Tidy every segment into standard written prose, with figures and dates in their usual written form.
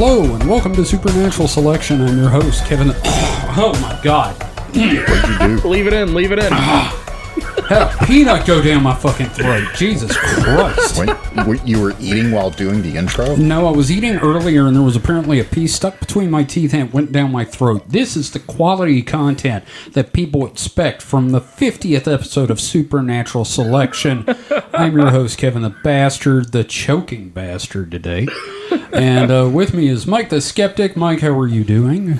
Hello and welcome to Supernatural Selection. I'm your host, Kevin. Oh my God. What'd you do? Leave it in. Had a peanut go down my fucking throat. Jesus Christ. Wait, you were eating while doing the intro? No, I was eating earlier and there was apparently a piece stuck between my teeth and it went down my throat. This is the quality content that people expect from the 50th episode of Supernatural Selection. I'm your host, Kevin the Bastard, the choking bastard today. And with me is Mike the Skeptic. Mike, how are you doing?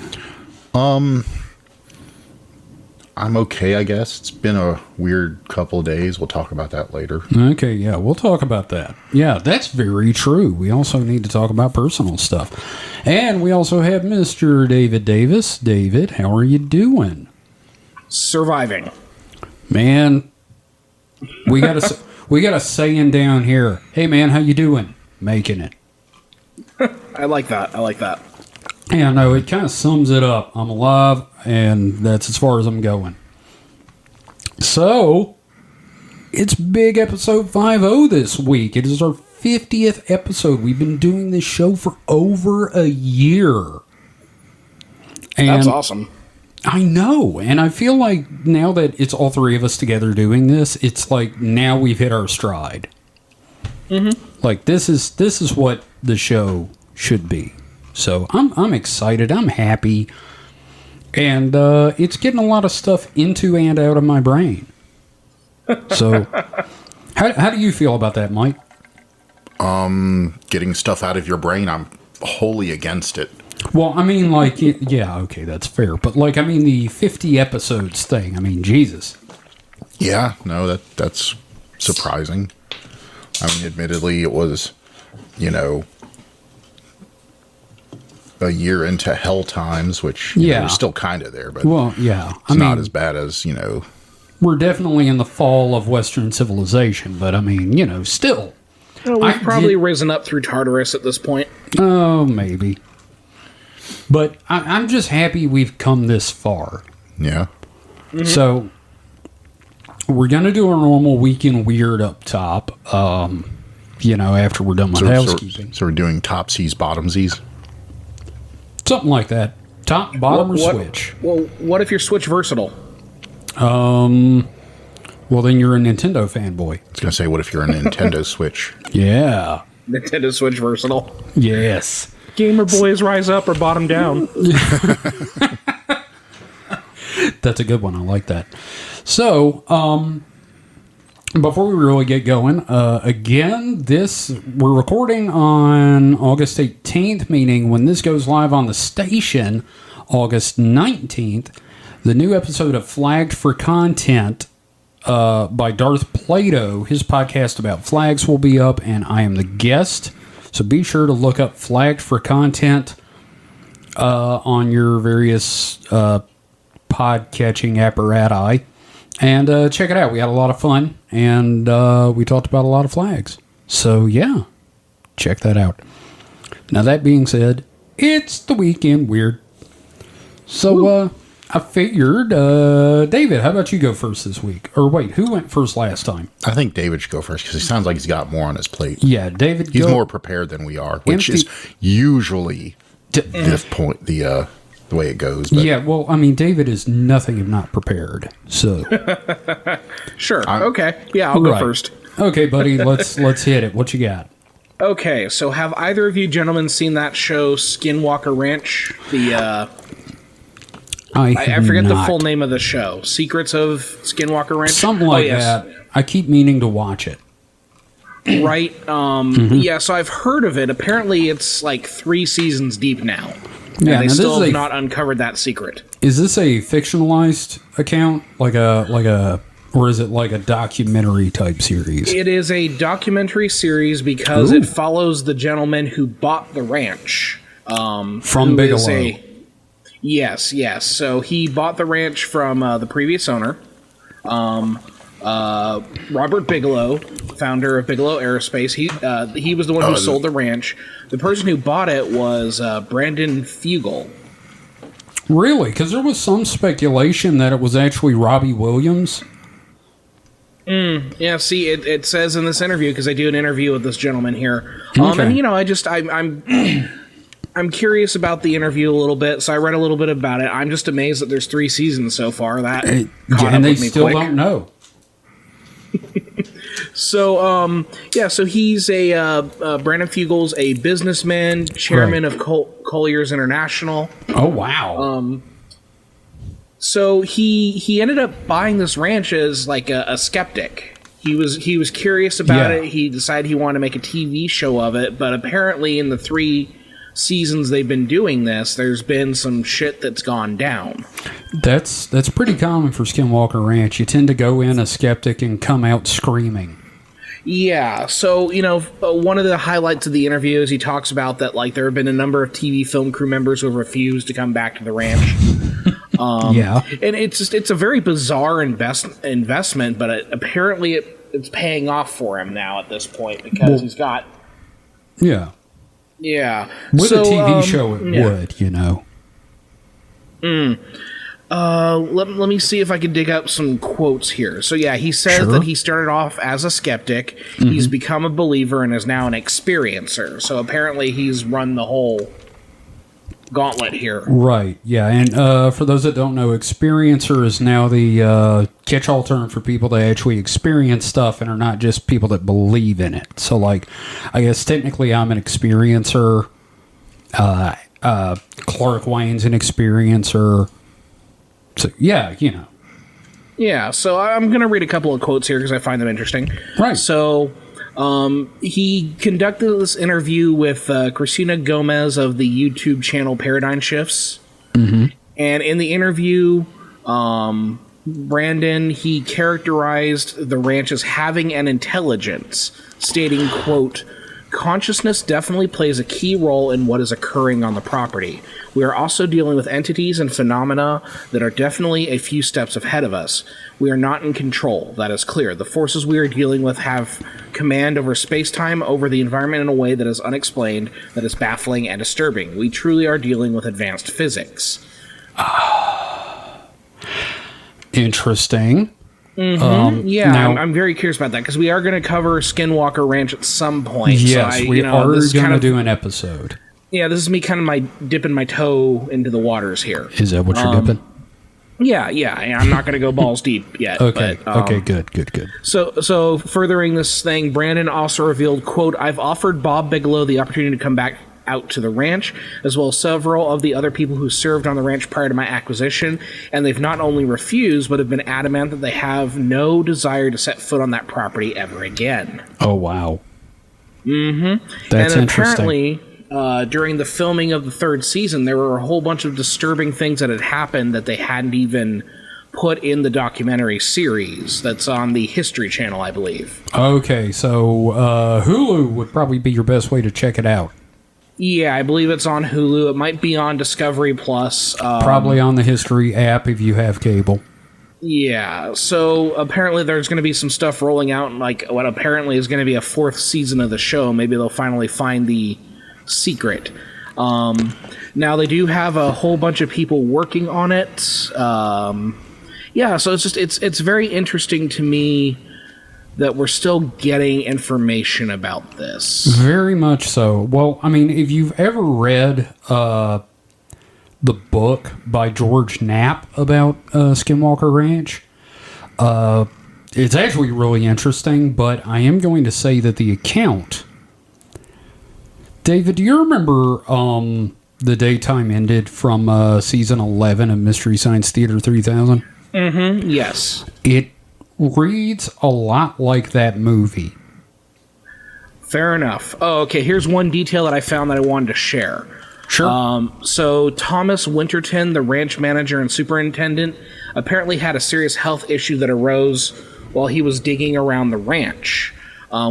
I'm okay, I guess. It's been a weird couple of days. We'll talk about that later. Okay, yeah, we'll talk about that. Yeah, that's very true. We also need to talk about personal stuff. And we also have Mr. David Davis. David, how are you doing? Surviving. Man, we got a saying down here. Hey, man, how you doing? Making it. I like that. Yeah, no, it kind of sums it up. I'm alive, and that's as far as I'm going. So, it's big episode 50 this week. It is our 50th episode. We've been doing this show for over a year. And that's awesome. I know, and I feel like now that it's all three of us together doing this, it's like now we've hit our stride. Mm-hmm. Like, this is what the show should be. So I'm excited. I'm happy. And it's getting a lot of stuff into and out of my brain. So how do you feel about that, Mike? Getting stuff out of your brain, I'm wholly against it. Well, I mean, like, yeah, okay, that's fair. But, like, I mean, the 50 episodes thing, I mean, Jesus. Yeah, no, that's surprising. I mean, admittedly, it was, a year into hell times, which we're still kind of there, but it's not as bad as we're definitely in the fall of Western civilization, but I mean, still. Well, we've probably risen up through Tartarus at this point. Oh, maybe. But I'm just happy we've come this far. Yeah. Mm-hmm. So we're gonna do our normal weekend weird up top. After we're done with housekeeping. So we're doing topsies, bottomsies. Something like that. Top, bottom, or switch. Well, what if you're Switch versatile? Well, then you're a Nintendo fanboy. I was going to say, what if you're a Nintendo Switch? Yeah. Nintendo Switch versatile. Yes. Gamer boys rise up or bottom down. That's a good one. I like that. So, before we really get going, again, we're recording on August 18th, meaning when this goes live on the station, August 19th, the new episode of Flagged for Content by Darth Plato, his podcast about flags, will be up, and I am the guest. So be sure to look up Flagged for Content on your various pod-catching apparati. And check it out. We had a lot of fun, and we talked about a lot of flags. So, yeah, check that out. Now, that being said, it's the weekend weird. So, I figured, David, how about you go first this week? Or wait, who went first last time? I think David should go first, because he sounds like he's got more on his plate. Yeah, David, he's more prepared than we are, which is usually this point, the way it goes. But yeah, well, I mean, David is nothing if not prepared. So, sure, okay, yeah, I'll go first. Okay, buddy, let's hit it. What you got? Okay, so have either of you gentlemen seen that show, Skinwalker Ranch? I forget the full name of the show. Secrets of Skinwalker Ranch, something like that. I keep meaning to watch it. Right? Yeah. So I've heard of it. Apparently, it's like 3 seasons deep now. Yeah, and they still have not uncovered that secret. Is this a fictionalized account, or is it like a documentary type series? It is a documentary series because it follows the gentleman who bought the ranch. From Bigelow. Yes. So he bought the ranch from the previous owner. Robert Bigelow, founder of Bigelow Aerospace. He was the one who sold the ranch. The person who bought it was Brandon Fugel. Really? Because there was some speculation that it was actually Robbie Williams. Yeah, see, it says in this interview, because I do an interview with this gentleman here. Okay. And, I'm I'm curious about the interview a little bit, so I read a little bit about it. I'm just amazed that there's 3 seasons so far. That and they still don't know. So, so he's Brandon Fugel's a businessman, chairman of Colliers International. Oh, wow. So he ended up buying this ranch as like a skeptic. He was curious about it. He decided he wanted to make a TV show of it, but apparently in the 3 seasons they've been doing this, there's been some shit that's gone down. That's pretty common for Skinwalker Ranch. You tend to go in a skeptic and come out screaming. Yeah, so, one of the highlights of the interview is he talks about that, like, there have been a number of TV film crew members who have refused to come back to the ranch. And it's a very bizarre investment, but apparently it's paying off for him now at this point because he's got... Yeah. Yeah. With a TV show, it would, Let me see if I can dig up some quotes here. So, he says that he started off as a skeptic. Mm-hmm. He's become a believer and is now an experiencer. So, apparently, he's run the whole gauntlet here. Right, yeah. And for those that don't know, experiencer is now the catch-all term for people that actually experience stuff and are not just people that believe in it. So, like, I guess technically I'm an experiencer. Clark Wayne's an experiencer. So, yeah, Yeah, so I'm going to read a couple of quotes here because I find them interesting. Right. So, he conducted this interview with Christina Gomez of the YouTube channel Paradigm Shifts. Mm-hmm. And in the interview, Brandon, he characterized the ranch as having an intelligence, stating, quote, "Consciousness definitely plays a key role in what is occurring on the property. We are also dealing with entities and phenomena that are definitely a few steps ahead of us. We are not in control, that is clear. The forces we are dealing with have command over space-time, over the environment in a way that is unexplained, that is baffling and disturbing. We truly are dealing with advanced physics." Interesting. Mm-hmm. Now, I'm very curious about that because we are going to cover Skinwalker Ranch at some point. Yes, so we are going to do an episode. Yeah, this is me kind of dipping my toe into the waters here. Is that what you're dipping? Yeah. I'm not going to go balls deep yet. Okay. But, okay. Good. So furthering this thing, Brandon also revealed, quote, "I've offered Bob Bigelow the opportunity to come back out to the ranch, as well as several of the other people who served on the ranch prior to my acquisition, and they've not only refused, but have been adamant that they have no desire to set foot on that property ever again." Oh, wow. Mm-hmm. That's and interesting. Apparently, during the filming of the 3rd season, there were a whole bunch of disturbing things that had happened that they hadn't even put in the documentary series that's on the History Channel, I believe. Okay, so Hulu would probably be your best way to check it out. Yeah, I believe it's on Hulu. It might be on Discovery Plus. Probably on the History app if you have cable. Yeah, so apparently there's going to be some stuff rolling out, like what apparently is going to be a 4th season of the show. Maybe they'll finally find the secret. Now, they do have a whole bunch of people working on it. So it's very interesting to me that we're still getting information about this. Very much so. Well, I mean, if you've ever read the book by George Knapp about Skinwalker Ranch, it's actually really interesting, but I am going to say that the account... David, do you remember The Daytime Ended from season 11 of Mystery Science Theater 3000? Mm-hmm, yes. It reads a lot like that movie. Fair enough. Oh, okay. Here's one detail that I found that I wanted to share. Sure. So Thomas Winterton, the ranch manager and superintendent, apparently had a serious health issue that arose while he was digging around the ranch,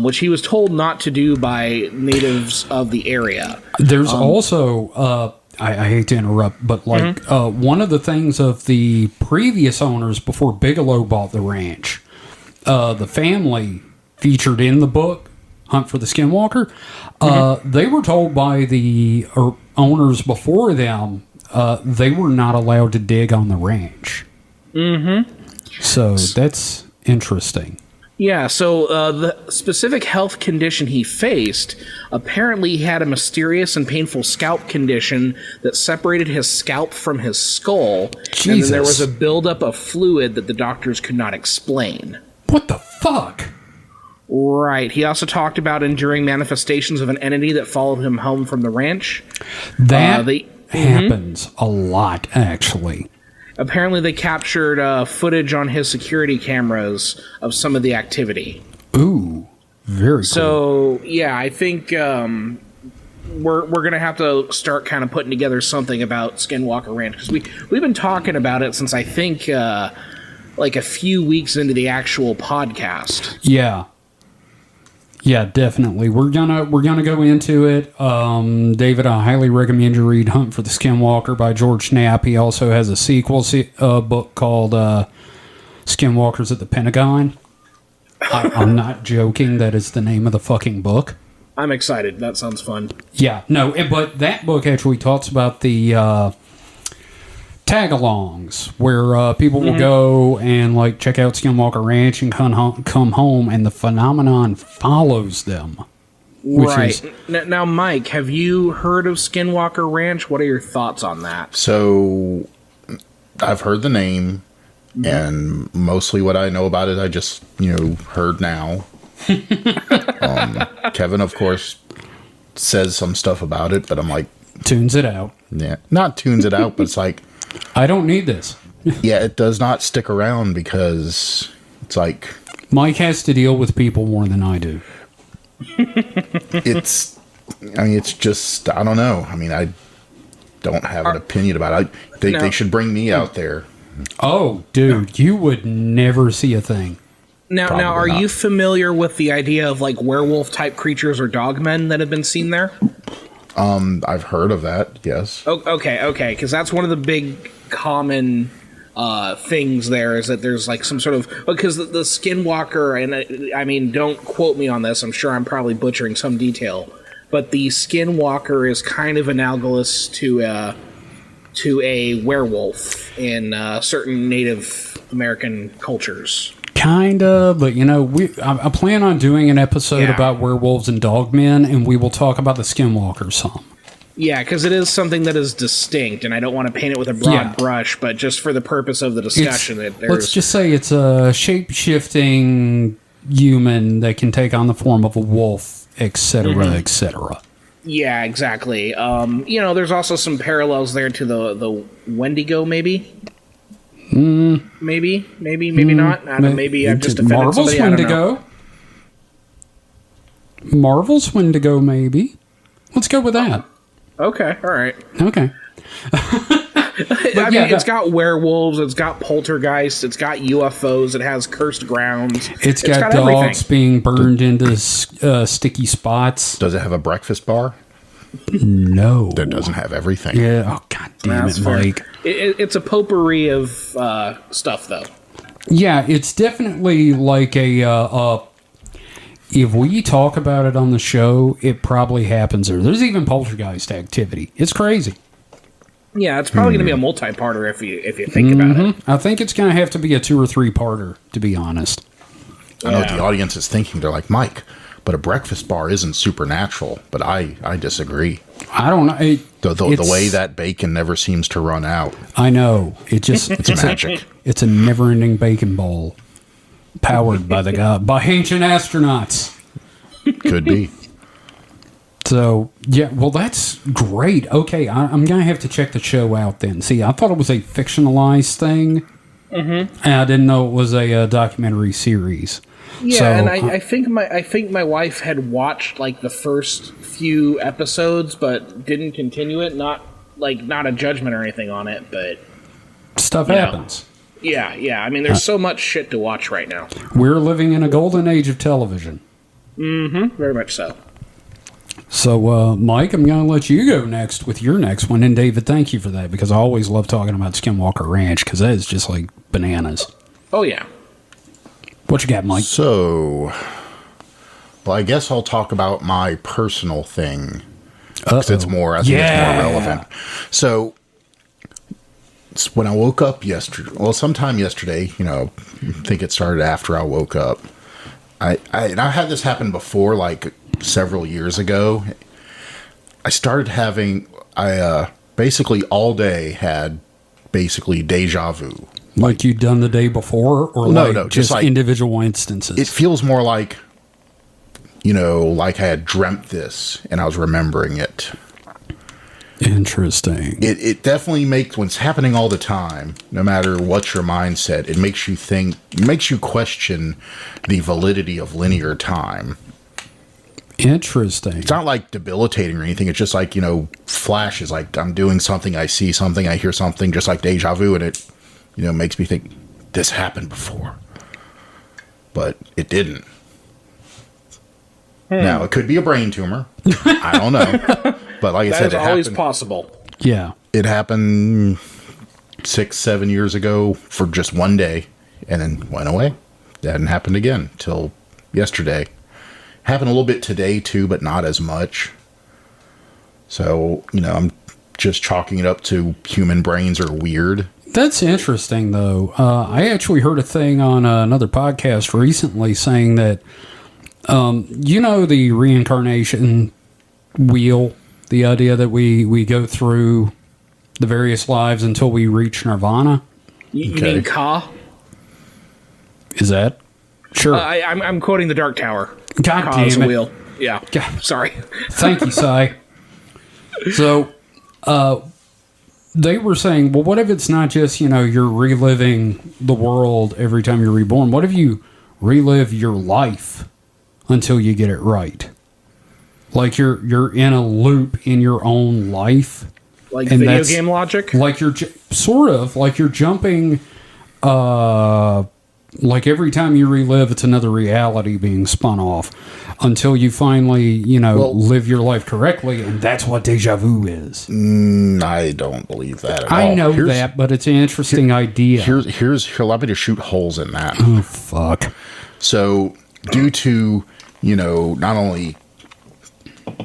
which he was told not to do by natives of the area. There's also... I hate to interrupt, but one of the things of the previous owners before Bigelow bought the ranch, the family featured in the book, Hunt for the Skinwalker, they were told by the owners before them they were not allowed to dig on the ranch. Mm-hmm. So that's interesting. Yeah, so the specific health condition he faced, apparently he had a mysterious and painful scalp condition that separated his scalp from his skull. Jesus. And then there was a buildup of fluid that the doctors could not explain. What the fuck? Right. He also talked about enduring manifestations of an entity that followed him home from the ranch. That happens a lot, actually. Apparently, they captured footage on his security cameras of some of the activity. Ooh, very cool. So, yeah, I think we're going to have to start kind of putting together something about Skinwalker Ranch. Because we've been talking about it since, I think, like a few weeks into the actual podcast. Yeah. Yeah, definitely. We're gonna go into it. David, I highly recommend you read "Hunt for the Skinwalker" by George Knapp. He also has a sequel book called "Skinwalkers at the Pentagon." I'm not joking. That is the name of the fucking book. I'm excited. That sounds fun. Yeah, no, but that book actually talks about the tag-alongs where people will go and like check out Skinwalker Ranch and come home, and the phenomenon follows them. Right. Now, Mike, have you heard of Skinwalker Ranch? What are your thoughts on that? So, I've heard the name, and mostly what I know about it, I just, heard now. Kevin, of course, says some stuff about it, but I'm like... Tunes it out. Yeah. Not tunes it out, but it's like... I don't need this. Yeah, it does not stick around because it's like... Mike has to deal with people more than I do. It's just, I don't know. I mean, I don't have an opinion about it. They should bring me out there. Oh, dude, you would never see a thing. Now, are you familiar with the idea of like werewolf-type creatures or dogmen that have been seen there? I've heard of that, yes. Okay, because that's one of the big common things there is that there's like some sort of... Because the Skinwalker, and I mean, don't quote me on this, I'm sure I'm probably butchering some detail, but the Skinwalker is kind of analogous to a werewolf in certain Native American cultures. Kinda, but I plan on doing an episode about werewolves and dogmen, and we will talk about the Skinwalker some. Yeah, because it is something that is distinct, and I don't want to paint it with a broad brush, but just for the purpose of the discussion, let's just say it's a shape-shifting human that can take on the form of a wolf, etc., etc. Yeah, exactly. There's also some parallels there to the Wendigo, maybe. Maybe not. I don't know, maybe I've just offended Marvel's somebody. Wendigo. Marvel's Wendigo, maybe. Let's go with that. Okay, all right. Okay. It's got werewolves, it's got poltergeists, it's got UFOs, it has cursed grounds. It's got dogs being burned into sticky spots. Does it have a breakfast bar? No. That doesn't have everything. Yeah. Oh, God damn it, Mike. It's a potpourri of stuff, though. Yeah, it's definitely like a... if we talk about it on the show, it probably happens there. There's even poltergeist activity. It's crazy. Yeah, it's probably going to be a multi-parter if you think about it. I think it's going to have to be a 2 or 3-parter, to be honest. I know what the audience is thinking. They're like, Mike, but a breakfast bar isn't supernatural. But I disagree. I don't know. The way that bacon never seems to run out. I know. It's magic. It's a never-ending bacon bowl powered by by ancient astronauts. Could be. So, yeah, well, that's great. Okay, I'm going to have to check the show out then. See, I thought it was a fictionalized thing. And I didn't know it was a documentary series. Yeah, so, and I think my wife had watched like the first few episodes, but didn't continue it. Not a judgment or anything on it, but stuff happens. Yeah. I mean, there's so much shit to watch right now. We're living in a golden age of television. Very much so. So, Mike, I'm going to let you go next with your next one. And David, thank you for that, because I always love talking about Skinwalker Ranch, because that is just like bananas. Oh, yeah. What you got, Mike? So, well, I guess I'll talk about my personal thing. Because it's more relevant. So, when I woke up sometime yesterday, I think it started after I woke up. and I had this happen before, like several years ago. I started having, basically all day had basically deja vu. Like you'd done the day before, or No, just like individual instances? it feels more like, like I had dreamt this and I was remembering it. Interesting. It definitely makes, when it's happening all the time, no matter what your mindset, it makes you think, it makes you question the validity of linear time. Interesting. It's not like debilitating or anything. It's just like, flashes, like I'm doing something, I see something, I hear something, just like deja vu, and it, makes me think this happened before. But it didn't. Now, it could be a brain tumor. I don't know. But like I said, it always possible. Yeah. It happened 6-7 years ago for just one day and then went away. That hadn't happened again till yesterday. Happened a little bit today too, but not as much. So, I'm just chalking it up to human brains are weird. That's interesting, though. I actually heard a thing on another podcast recently saying that, the reincarnation wheel, the idea that we go through the various lives until we reach nirvana. You mean Ka? Is that? Sure. I'm quoting the Dark Tower. God Ka's damn it. wheel. Yeah. God. Sorry. Thank you, Sai. So, they were saying, well, what if it's not just, you're reliving the world every time you're reborn? What if you relive your life until you get it right? Like you're in a loop in your own life. Like video game logic? Like you're sort of like you're jumping, like every time you relive, it's another reality being spun off until you finally, live your life correctly. And that's what deja vu is. I don't believe that at all. I know that, but it's an interesting idea. Here's allow me to shoot holes in that. Oh, fuck. So, due to, not only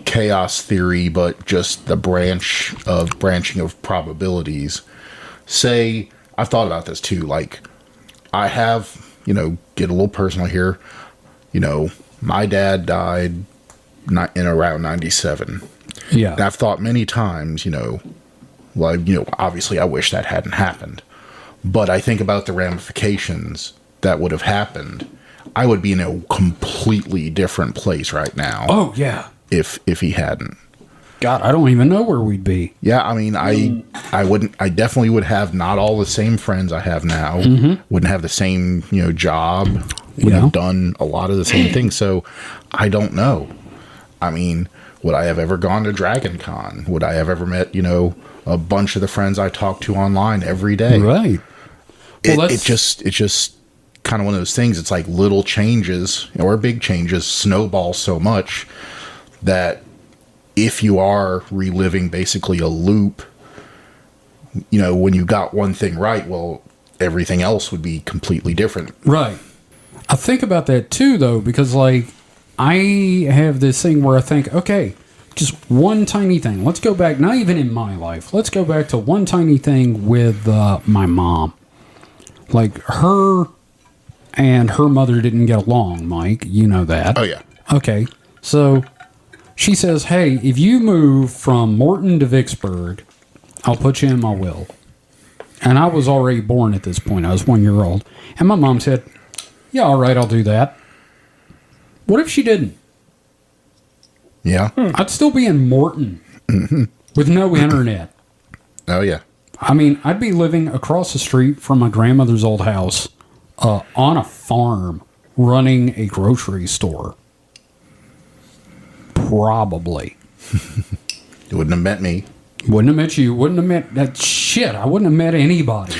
chaos theory, but just the branching of probabilities, say, I've thought about this too, like, I have, get a little personal here, my dad died in around 97. Yeah. And I've thought many times, obviously I wish that hadn't happened. But I think about the ramifications that would have happened. I would be in a completely different place right now. Oh, yeah. If he hadn't. God, I don't even know where we'd be. Yeah, I mean, I definitely would have not all the same friends I have now. Mm-hmm. Wouldn't have the same, job. Wouldn't have done a lot of the same things. So I don't know. I mean, would I have ever gone to Dragon Con? Would I have ever met, a bunch of the friends I talk to online every day? Right. Well, it's just kind of one of those things. It's like little changes or big changes snowball so much that if you are reliving basically a loop, when you got one thing right, well, everything else would be completely different. Right. I think about that too, though, because like I have this thing where I think, okay, just one tiny thing. Let's go back, not even in my life. Let's go back to one tiny thing with my mom. Like her and her mother didn't get along, Mike. You know that. Oh, yeah. Okay. So she says, hey, if you move from Morton to Vicksburg, I'll put you in my will. And I was already born at this point. I was 1 year old. And my mom said, yeah, all right, I'll do that. What if she didn't? Yeah. I'd still be in Morton with no internet. Oh, yeah. I mean, I'd be living across the street from my grandmother's old house on a farm running a grocery store. Probably. You wouldn't have met me. Wouldn't have met you. Wouldn't have met that shit. I wouldn't have met anybody.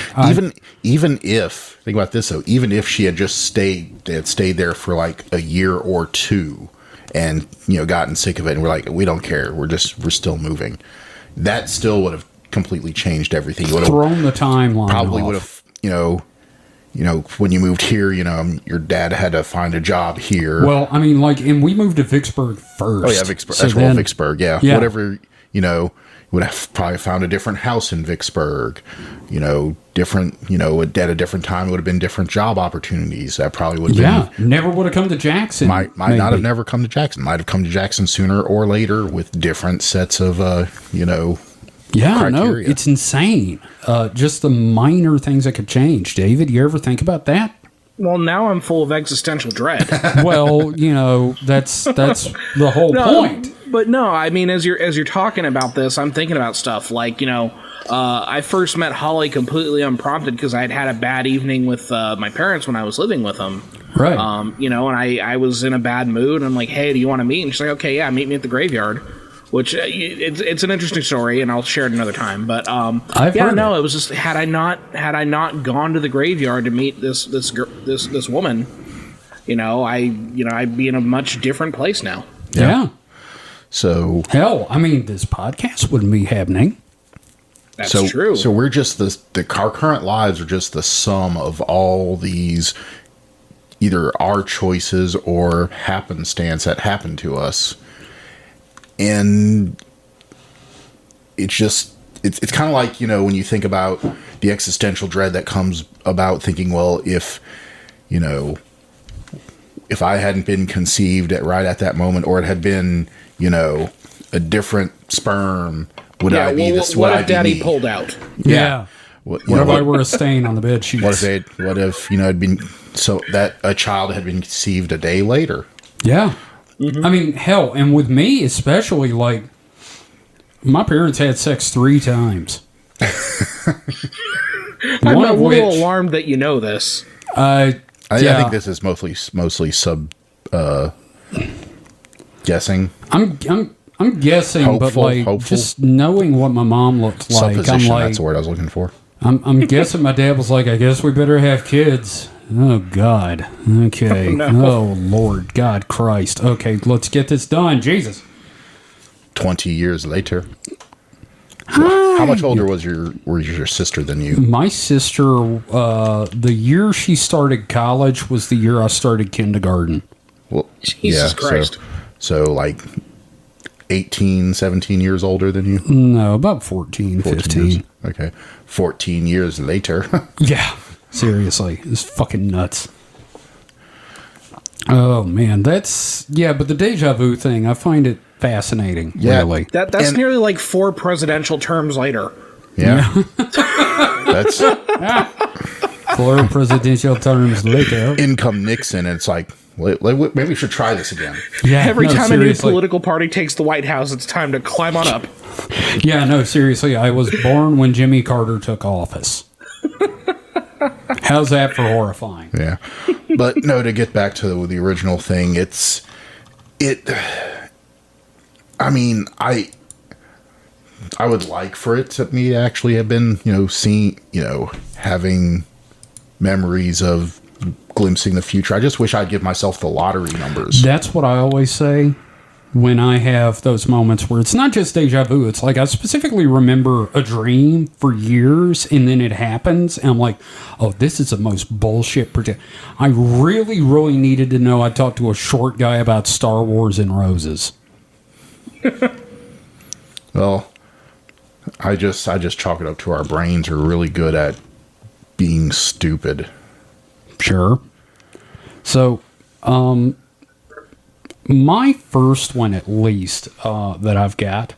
Even if, think about this though, even if she had just stayed there for like a year or two and, gotten sick of it and we're like, we don't care. We're still moving. That still would have completely changed everything. You would have thrown the timeline probably off. would have, when you moved here, your dad had to find a job here. Well, I mean, and we moved to Vicksburg first. Oh yeah, Vicksburg. So Vicksburg. Yeah. Yeah. Whatever, would have probably found a different house in Vicksburg, different, at a different time, it would have been different job opportunities. That probably would have been. Never would have come to Jackson. Might not have never come to Jackson. Might have come to Jackson sooner or later with different sets of, criteria. No, it's insane. Just the minor things that could change. David, you ever think about that? Well, now I'm full of existential dread. Well, that's the whole point. But no, I mean, as you're talking about this, I'm thinking about stuff like, I first met Holly completely unprompted because I had a bad evening with my parents when I was living with them. Right. And I was in a bad mood. And I'm like, hey, do you want to meet? And she's like, okay, yeah, meet me at the graveyard. Which it's an interesting story, and I'll share it another time. But it was just had I not gone to the graveyard to meet this woman, I'd be in a much different place now. Yeah. So hell, I mean, this podcast wouldn't be happening. That's true. So we're just our current lives are just the sum of all these, either our choices or happenstance that happened to us. And it's kind of like, when you think about the existential dread that comes about thinking, well, if I hadn't been conceived right at that moment, or it had been, a different sperm, would I be this? What if Daddy pulled out? Yeah. What if I were a stain on the bed sheets? What if it'd been so that a child had been conceived a day later? Yeah. Mm-hmm. I mean, hell, and with me especially, like, my parents had sex 3 times. I'm a little alarmed that you know this. I think this is mostly guessing. I'm guessing, hopeful. Just knowing what my mom looked like, supposition, that's the word I was looking for. I'm guessing my dad was like, I guess we better have kids. Oh, God. Okay. No. Oh, Lord. God Christ. Okay, let's get this done. Jesus. 20 years later. How much older was your sister than you? My sister, the year she started college was the year I started kindergarten. Well, Jesus Christ. So like 18, 17 years older than you? No, about 14 15. Years. Okay. 14 years later. Yeah. Seriously, it's fucking nuts. Oh man, but the deja vu thing, I find it fascinating. Yeah, really. That's nearly like 4 presidential terms later. Yeah, that's 4 presidential terms later. In come Nixon, and it's like, maybe we should try this again. Yeah, every time a new political party takes the White House, it's time to climb on up. Yeah, no, seriously, I was born when Jimmy Carter took office. How's that for horrifying? Yeah. But no, to get back to the original thing, I mean, I would like for it to me actually have been, seeing, having memories of glimpsing the future. I just wish I'd give myself the lottery numbers. That's what I always say when I have those moments where it's not just deja vu. It's like I specifically remember a dream for years and then it happens. And I'm like, oh, this is the most bullshit. I really, really needed to know. I talked to a short guy about Star Wars and roses. Well, I just chalk it up to our brains are really good at being stupid. Sure. So, my first one, at least, that I've got,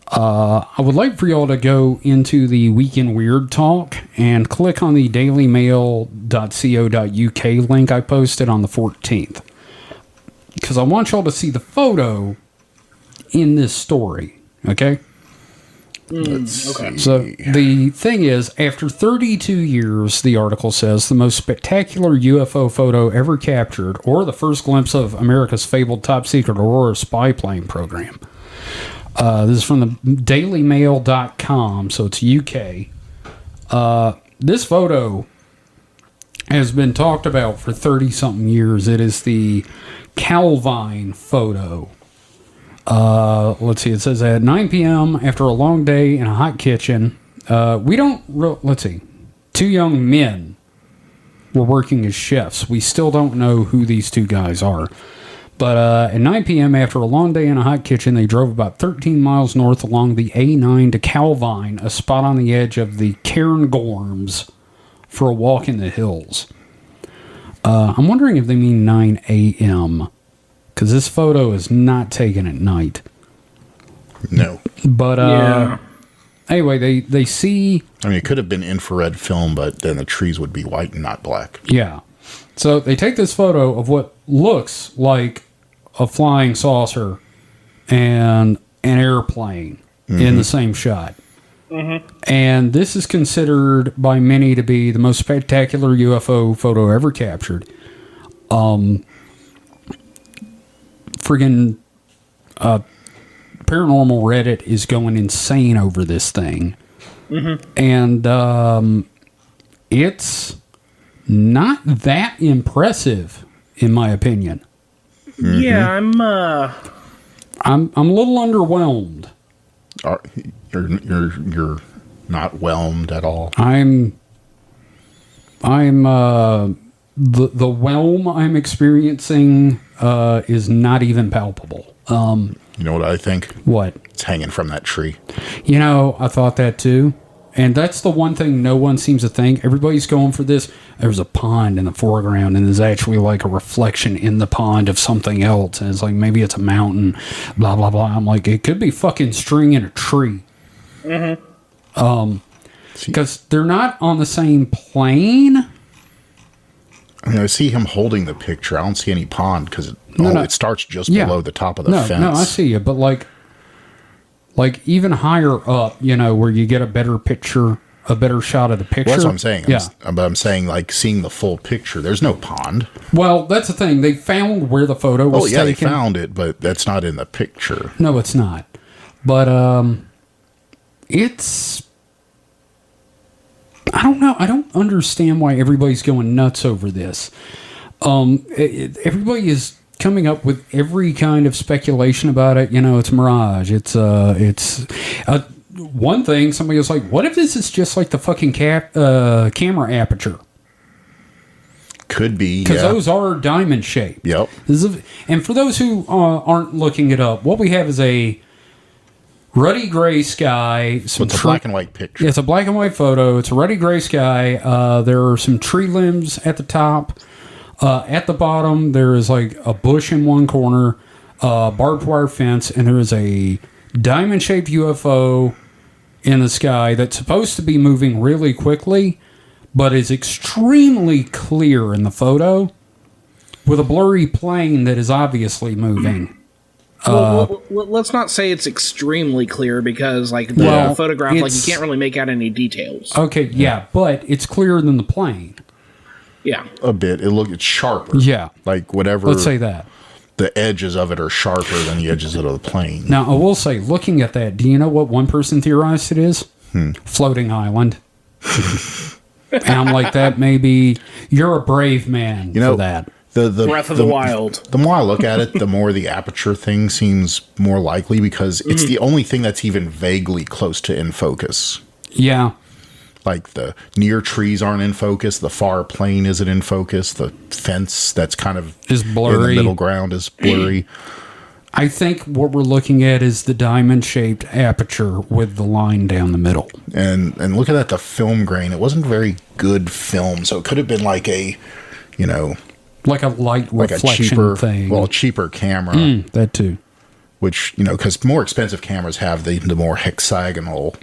I would like for y'all to go into the Weekend Weird Talk and click on the dailymail.co.uk link I posted on the 14th. Because I want y'all to see the photo in this story, okay? Okay. So the thing is, after 32 years, the article says, the most spectacular UFO photo ever captured, or the first glimpse of America's fabled top-secret Aurora spy plane program. This is from the dailymail.com, so it's UK. This photo has been talked about for 30-something years. It is the Calvine photo. Let's see, it says at 9 p.m. after a long day in a hot kitchen, let's see, 2 young men were working as chefs. We still don't know who these 2 guys are. But at 9 p.m., after a long day in a hot kitchen, they drove about 13 miles north along the A9 to Calvine, a spot on the edge of the Cairngorms, for a walk in the hills. I'm wondering if they mean 9 a.m., because this photo is not taken at night. No. But anyway, they see... I mean, it could have been infrared film, but then the trees would be white and not black. Yeah. So they take this photo of what looks like a flying saucer and an airplane in the same shot. And this is considered by many to be the most spectacular UFO photo ever captured. Friggin' Paranormal Reddit is going insane over this thing. And it's not that impressive, in my opinion. Yeah, I'm a little underwhelmed. You're not whelmed at all. I'm the whelm I'm experiencing is not even palpable. You know what I think? What? It's hanging from that tree. You know, I thought that too. And that's the one thing no one seems to think. Everybody's going for this. There's a pond in the foreground, and there's actually like a reflection in the pond of something else. And it's like, maybe it's a mountain, blah, blah, blah. I'm like, it could be fucking string in a tree. Because they're not on the same plane. I mean, I see him holding the picture. I don't see any pond because it starts just below the top of the fence. No, I see you. But like even higher up, you know, where you get a better picture, a better shot of the picture. Well, that's what I'm saying. Yeah. I'm saying, like, seeing the full picture. There's no pond. Well, that's the thing. They found where the photo was taken. They found it, but that's not in the picture. No, it's not. But it's... I don't know. I don't understand why everybody's going nuts over this. Everybody is coming up with every kind of speculation about it. You know, it's mirage. It's one thing. Somebody was like, "What if this is just like the fucking camera aperture?" Could be, because those are diamond shaped. Yep. And for those who aren't looking it up, what we have is a ruddy gray sky. It's a black and white picture. Yeah, it's a black and white photo. It's a ruddy gray sky. There are some tree limbs at the top. At the bottom, there is like a bush in one corner, barbed wire fence, and there is a diamond-shaped UFO in the sky that's supposed to be moving really quickly, but is extremely clear in the photo, with a blurry plane that is obviously moving. Well, let's not say it's extremely clear because, like, the photograph, like, you can't really make out any details. Okay, yeah, but it's clearer than the plane. Yeah. A bit. It's sharper. Yeah. Like, whatever. Let's say that. The edges of it are sharper than the edges of the plane. Now, I will say, looking at that, do you know what one person theorized it is? Floating island. And I'm like, that maybe you're a brave man for that. The Breath of the Wild. The more I look at it, the more the aperture thing seems more likely because it's the only thing that's even vaguely close to in focus. Yeah. Like the near trees aren't in focus, the far plane isn't in focus, the fence that's kind of is blurry. In the middle ground is blurry. I think what we're looking at is the diamond-shaped aperture with the line down the middle. And look at that, the film grain. It wasn't very good film, so it could have been like a, like a light reflection thing. Well, a cheaper camera. That too. Which, because more expensive cameras have the more hexagonal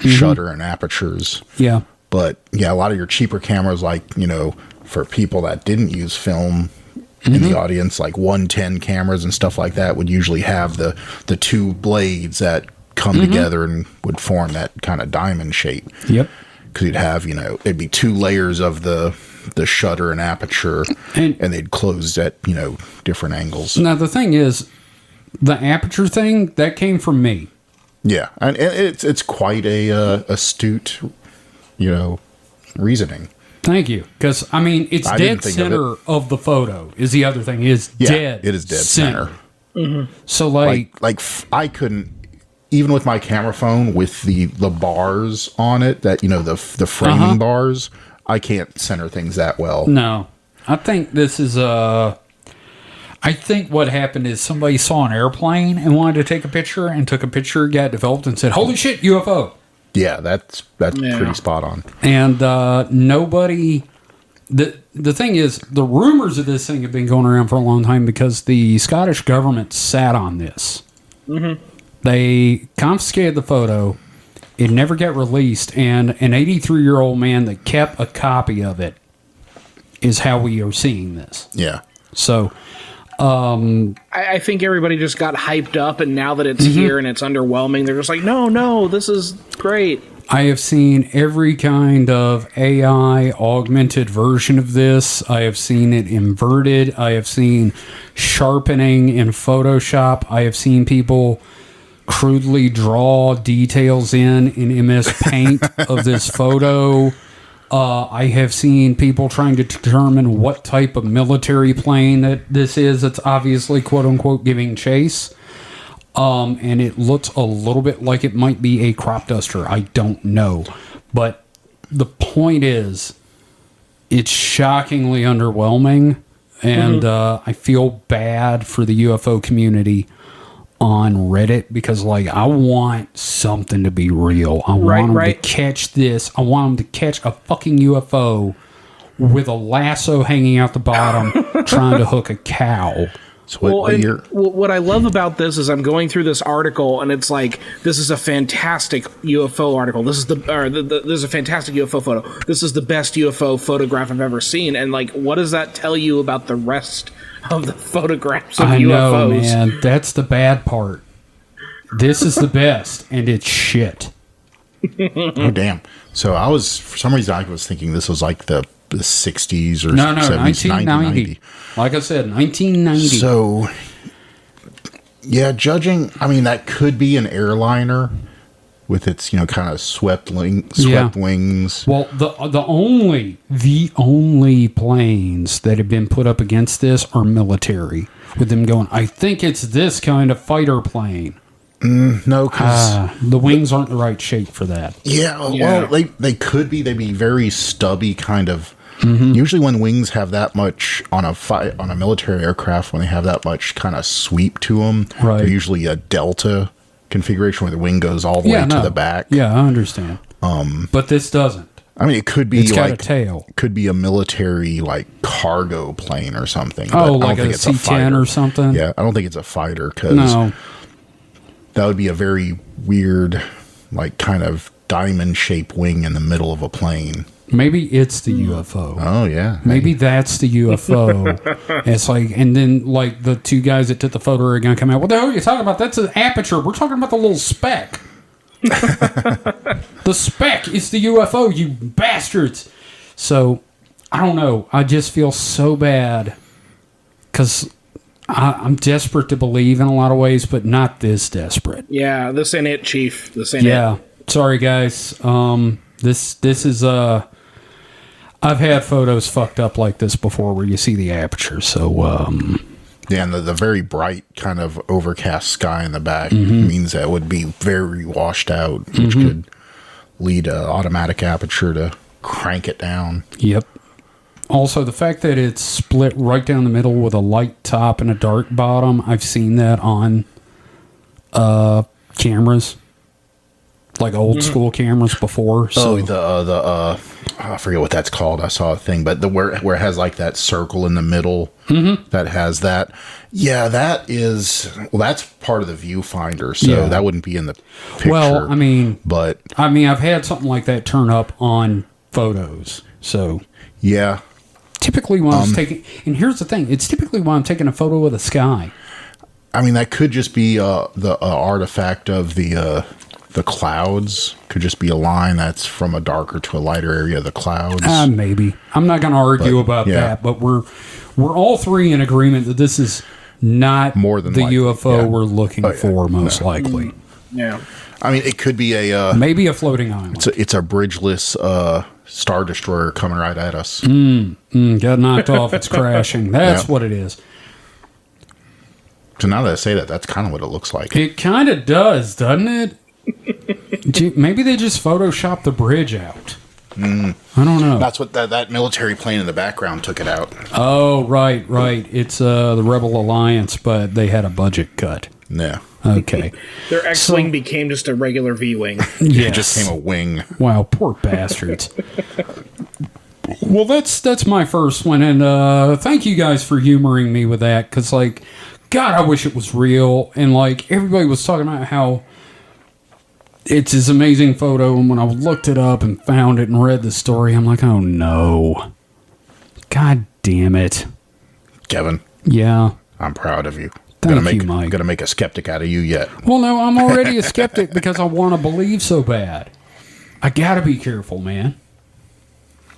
shutter and apertures. Yeah. But, a lot of your cheaper cameras, like, for people that didn't use film in the audience, like 110 cameras and stuff like that would usually have the two blades that come together and would form that kind of diamond shape. Yep. Because you'd have, it'd be two layers of the shutter and aperture, and they'd close at, different angles. Now, the thing is, the aperture thing, that came from me. Yeah, and it's quite a astute, reasoning. Thank you, because it's dead center of the photo. Is the other thing is dead? It is dead center. So like I couldn't, even with my camera phone with the bars on it, that the framing bars, I can't center things that well. No, I think this is I think what happened is somebody saw an airplane and wanted to take a picture and took a picture, got developed, and said, "Holy shit, UFO!" Yeah, that's pretty spot on. And nobody. The thing is, the rumors of this thing have been going around for a long time because the Scottish government sat on this. Mm-hmm. They confiscated the photo. It never got released, and an 83-year-old man that kept a copy of it is how we are seeing this. Yeah. So, I think everybody just got hyped up, and now that it's here and it's underwhelming, they're just like, no, this is great. I have seen every kind of AI augmented version of this. I have seen it inverted. I have seen sharpening in Photoshop. I have seen people crudely draw details in MS Paint of this photo. I have seen people trying to determine what type of military plane that this is. It's obviously, quote unquote, giving chase. And it looks a little bit like it might be a crop duster. I don't know. But the point is, it's shockingly underwhelming. And I feel bad for the UFO community on Reddit because, like, I want something to be real. I want them to catch this. I want them to catch a fucking UFO with a lasso hanging out the bottom trying to hook a cow. So what I love about this is I'm going through this article and it's like, this is a fantastic UFO article. This is this is a fantastic UFO photo. This is the best UFO photograph I've ever seen. And like, what does that tell you about the rest of the photographs of UFOs? I know, man. That's the bad part. This is the best, and it's shit. Oh, damn. So for some reason, I was thinking this was like the 60s or 70s, 1990. Like I said, 1990. So, yeah, judging, I mean, that could be an airliner with its, kind of swept wings. Well, the only planes that have been put up against this are military, with them going, I think it's this kind of fighter plane. No, because the wings aren't the right shape for that. Yeah, well, they could be. They'd be very stubby, kind of. Usually, when wings have that much on a military aircraft, when they have that much kind of sweep to them, they're usually a delta configuration where the wing goes all the way to the back. Yeah, I understand. But this doesn't. I mean, it could be it's got a tail. It could be a military cargo plane or something. Oh, like a C-10 or something. Yeah, I don't think it's a fighter because that would be a very weird, kind of diamond-shaped wing in the middle of a plane. Maybe it's the UFO. Oh, yeah. Maybe that's the UFO. It's like, and then, the two guys that took the photo are going to come out. What the hell are you talking about? That's an aperture. We're talking about the little speck. The speck is the UFO, you bastards. So, I don't know. I just feel so bad because I'm desperate to believe in a lot of ways, but not this desperate. Yeah, this ain't it, Chief. This ain't it. Yeah. Sorry, guys. This is I've had photos fucked up like this before where you see the aperture. So yeah, and the very bright kind of overcast sky in the back means that it would be very washed out, which could lead an automatic aperture to crank it down. Yep. Also, the fact that it's split right down the middle with a light top and a dark bottom, I've seen that on cameras. Like old school cameras before. So. Oh, I forget what that's called. I saw a thing, but where it has that circle in the middle that has that. Yeah, that's part of the viewfinder, so that wouldn't be in the picture. Well, I've had something like that turn up on photos. So yeah, typically when I was taking, and here's the thing, it's typically when I'm taking a photo of the sky. I mean, that could just be the artifact of the clouds. Could just be a line that's from a darker to a lighter area of the clouds. Maybe. I'm not going to argue about that, but we're all three in agreement that this is not more than the UFO we're looking for, most likely. Yeah. I mean, it could be maybe a floating island. It's a bridgeless Star Destroyer coming right at us. Got knocked off. It's crashing. That's what it is. So now that I say that, that's kind of what it looks like. It kind of does, doesn't it? Maybe they just photoshopped the bridge out. I don't know. That's what that military plane in the background took it out. Oh, right. It's the Rebel Alliance, but they had a budget cut. Yeah. Okay. Their X-Wing became just a regular V-Wing. Yeah, it just came a wing. Wow, poor bastards. Well, that's my first one, and thank you guys for humoring me with that, because, like, God, I wish it was real, and, like, everybody was talking about how it's this amazing photo, and when I looked it up and found it and read the story, I'm like, oh, no. God damn it. Kevin. Yeah. I'm proud of you. Thank you, Mike. Gonna make a skeptic out of you yet. Well, no, I'm already a skeptic because I want to believe so bad. I gotta be careful, man.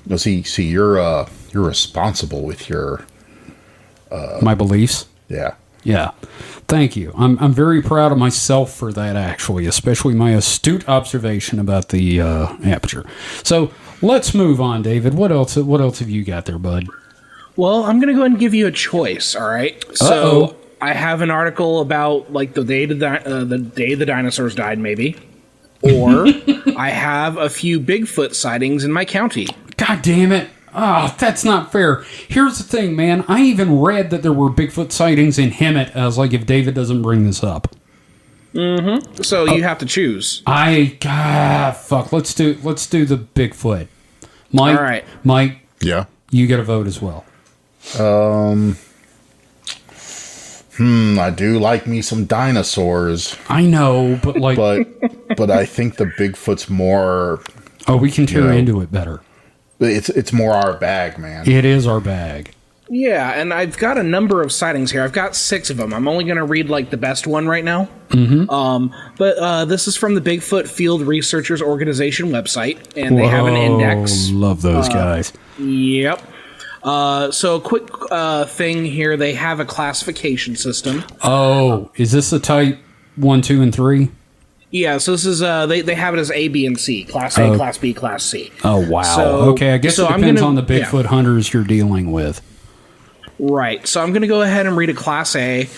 No, see, you're responsible with your My beliefs. yeah. Yeah. Thank you. I'm very proud of myself for that, actually, especially my astute observation about the aperture. So let's move on, David. What else have you got there, bud? Well, I'm going to go ahead and give you a choice, all right? So I have an article about, like, the day the dinosaurs died, maybe. Or I have a few Bigfoot sightings in my county. God damn it. Oh, that's not fair. Here's the thing, man. I even read that there were Bigfoot sightings in Hemet. I was like, if David doesn't bring this up. Mm-hmm. So you have to choose. Fuck. Let's do the Bigfoot. Mike, all right. Mike. Yeah. You get a vote as well. I do like me some dinosaurs. I know, but like... But I think the Bigfoot's more... Oh, we can tear into it better. It's more our bag, man. It is our bag. Yeah, and I've got a number of sightings here. I've got 6 of them. I'm only going to read, like, the best one right now. Mm-hmm. But this is from the Bigfoot Field Researchers Organization website, and they have an index. Love those guys. Yep. So a quick thing here, they have a classification system. Oh, is this the type 1, 2, and 3? Yeah, so this is they have it as A, B, and C. Class A, Class B, Class C. Oh, wow. So, okay, I guess it depends on the Bigfoot hunters you're dealing with. Right. So I'm going to go ahead and read a Class A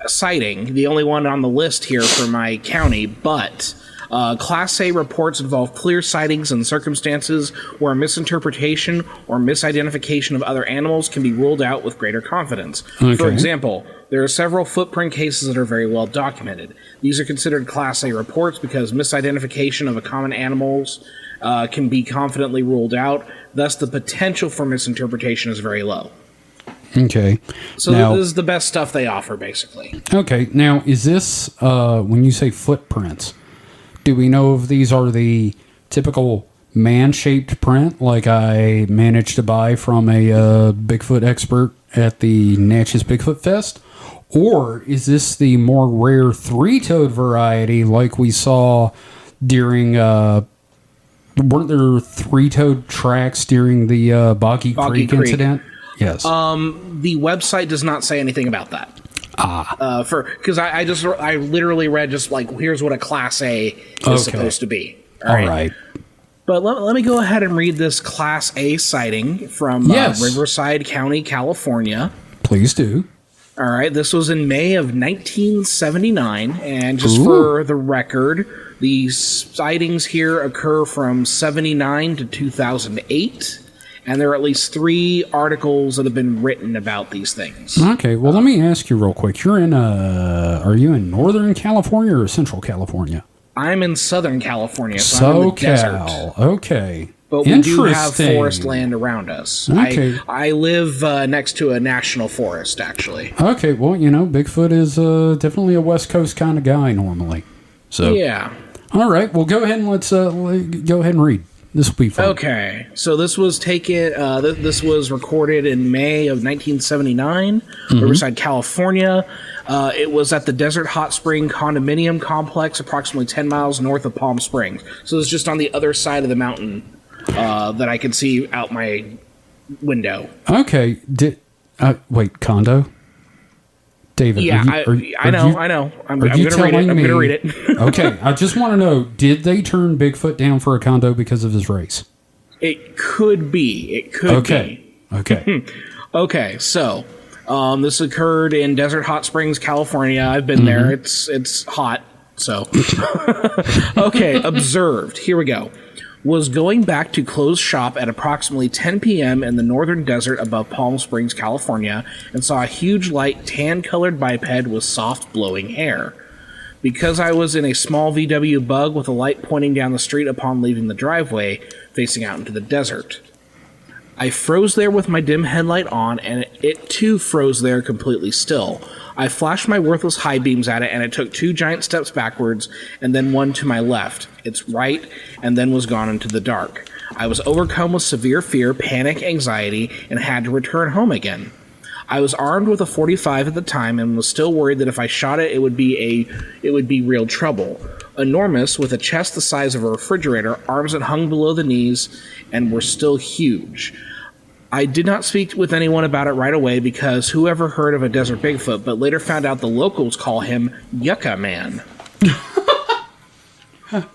sighting, the only one on the list here for my county, but... Class A reports involve clear sightings and circumstances where misinterpretation or misidentification of other animals can be ruled out with greater confidence. Okay. For example, there are several footprint cases that are very well documented. These are considered Class A reports because misidentification of a common animals can be confidently ruled out. Thus, the potential for misinterpretation is very low. Okay. So now, this is the best stuff they offer, basically. Okay. Now, is this, when you say footprints, do we know if these are the typical man-shaped print like I managed to buy from a Bigfoot expert at the Natchez Bigfoot Fest? Or is this the more rare three-toed variety like we saw during... weren't there three-toed tracks during the Boggy Creek incident? Yes. The website does not say anything about that. Because I literally read just like, here's what a Class A is supposed to be. All right. But let me go ahead and read this Class A sighting from Riverside County, California. Please do. All right. This was in May of 1979. And just for the record, the sightings here occur from 79 to 2008. And there are at least 3 articles that have been written about these things. Okay, well, let me ask you real quick. You're in, are you in Northern California or Central California? I'm in Southern California, so I'm in the desert. Okay. But we do have forest land around us. Okay. I live next to a national forest, actually. Okay, well, Bigfoot is definitely a West Coast kind of guy normally. So yeah. All right, well, go ahead and let's go ahead and read. This will be fun. Okay, so this was taken. This was recorded in May of 1979, Riverside, California. It was at the Desert Hot Spring Condominium Complex, approximately 10 miles north of Palm Springs. So it's just on the other side of the mountain that I could see out my window. Okay. Wait, condo? David, yeah, I know. I'm going to read it. Okay, I just want to know, did they turn Bigfoot down for a condo because of his race? It could be. It could be. Okay. Okay, so this occurred in Desert Hot Springs, California. I've been there. It's hot, so. Okay, observed. Here we go. Was going back to close shop at approximately 10 p.m. in the northern desert above Palm Springs, California, and saw a huge light tan-colored biped with soft blowing hair. Because I was in a small VW Bug with a light pointing down the street upon leaving the driveway, facing out into the desert. I froze there with my dim headlight on, and it too froze there completely still. I flashed my worthless high beams at it, and it took 2 giant steps backwards, and then 1 to my left, its right, and then was gone into the dark. I was overcome with severe fear, panic, anxiety, and had to return home again. I was armed with a .45 at the time, and was still worried that if I shot it, it would be real trouble. Enormous, with a chest the size of a refrigerator, arms that hung below the knees, and were still huge. I did not speak with anyone about it right away because whoever heard of a desert Bigfoot, but later found out the locals call him Yucca Man.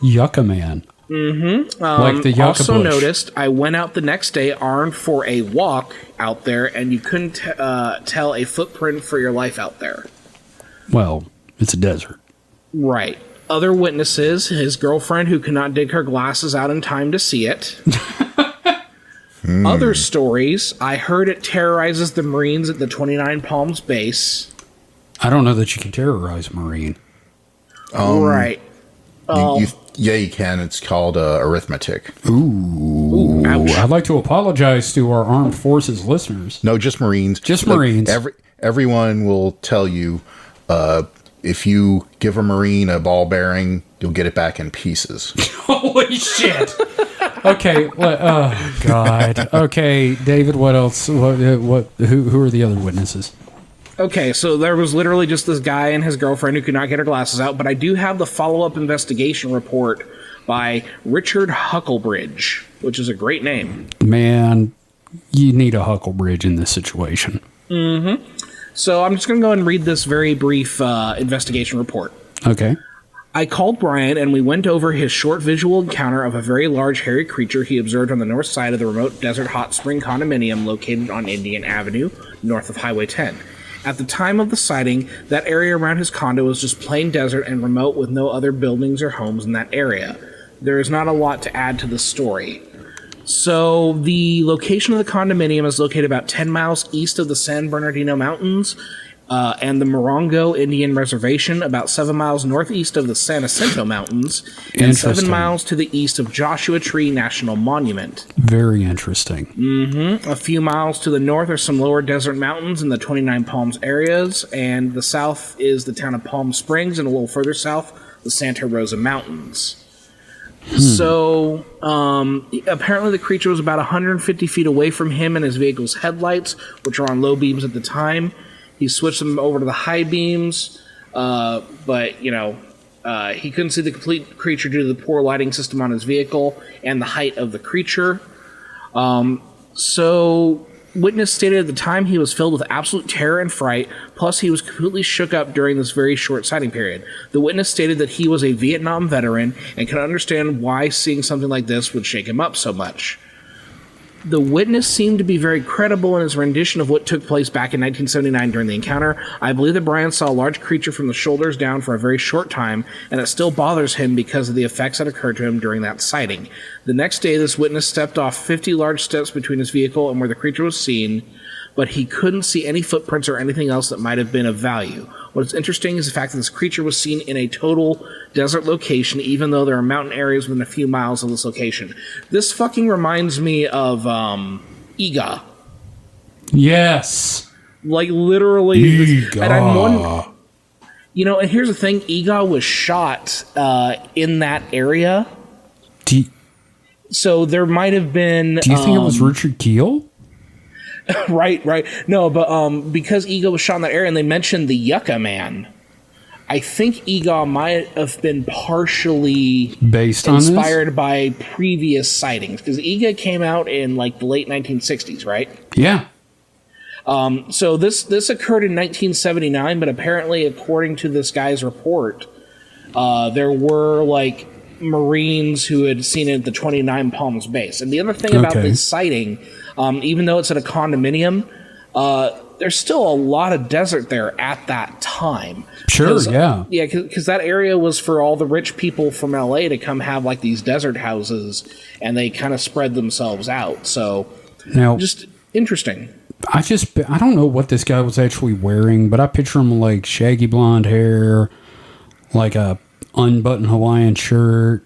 Yucca Man. Mm-hmm. Like the yucca also bush. noticed I went out the next day armed for a walk out there, and you couldn't tell a footprint for your life out there. Well, it's a desert. Right. Other witnesses, his girlfriend who could not dig her glasses out in time to see it. Other stories, I heard it terrorizes the Marines at the 29 Palms base. I don't know that you can terrorize a Marine. Right. Yeah, you can. It's called arithmetic. Ooh. Ouch. I'd like to apologize to our armed forces listeners. No, just Marines. Just Like, Marines. Everyone will tell you if you give a Marine a ball bearing, you'll get it back in pieces. Holy shit. Okay. Oh, God. Okay, David, what else? Who are the other witnesses? Okay, so there was literally just this guy and his girlfriend who could not get her glasses out, but I do have the follow-up investigation report by Richard Hucklebridge, which is a great name. Man, you need a Hucklebridge in this situation. Mm-hmm. So I'm just going to go and read this very brief investigation report. Okay. I called Brian, and we went over his short visual encounter of a very large hairy creature he observed on the north side of the remote desert hot spring condominium located on Indian Avenue, north of Highway 10. At the time of the sighting, that area around his condo was just plain desert and remote with no other buildings or homes in that area. There is not a lot to add to the story. So, the location of the condominium is located about 10 miles east of the San Bernardino Mountains and the Morongo Indian Reservation, about 7 miles northeast of the San Jacinto Mountains, and 7 miles to the east of Joshua Tree National Monument. Very interesting. Mm-hmm. A few miles to the north are some lower desert mountains in the 29 Palms areas, and the south is the town of Palm Springs, and a little further south, the Santa Rosa Mountains. So, apparently the creature was about 150 feet away from him and his vehicle's headlights, which are on low beams at the time. He switched them over to the high beams, but, he couldn't see the complete creature due to the poor lighting system on his vehicle and the height of the creature. So, witness stated at the time he was filled with absolute terror and fright, plus he was completely shook up during this very short sighting period. The witness stated that he was a Vietnam veteran and could understand why seeing something like this would shake him up so much. The witness seemed to be very credible in his rendition of what took place back in 1979 during the encounter. I believe that Brian saw a large creature from the shoulders down for a very short time, and it still bothers him because of the effects that occurred to him during that sighting. The next day, this witness stepped off 50 large steps between his vehicle and where the creature was seen, but he couldn't see any footprints or anything else that might have been of value. What's interesting is the fact that this creature was seen in a total desert location, even though there are mountain areas within a few miles of this location. This fucking reminds me of Iga. Yes. Like, literally. Iga. And I'm wondering, and here's the thing. Iga was shot in that area. So there might have been... Do you think it was Richard Keel? Right. No, but because Iga was shot in that area, and they mentioned the Yucca Man, I think Iga might have been partially based on inspired by previous sightings, because Iga came out in like the late 1960s, right? Yeah. So this occurred in 1979, but apparently, according to this guy's report, there were like Marines who had seen it at the 29 Palms base. And the other thing about this sighting, even though it's at a condominium, there's still a lot of desert there at that time. Sure, yeah. Yeah, because that area was for all the rich people from LA to come have like these desert houses, and they kind of spread themselves out. So, now, just interesting. I don't know what this guy was actually wearing, but I picture him like shaggy blonde hair, like a unbuttoned Hawaiian shirt,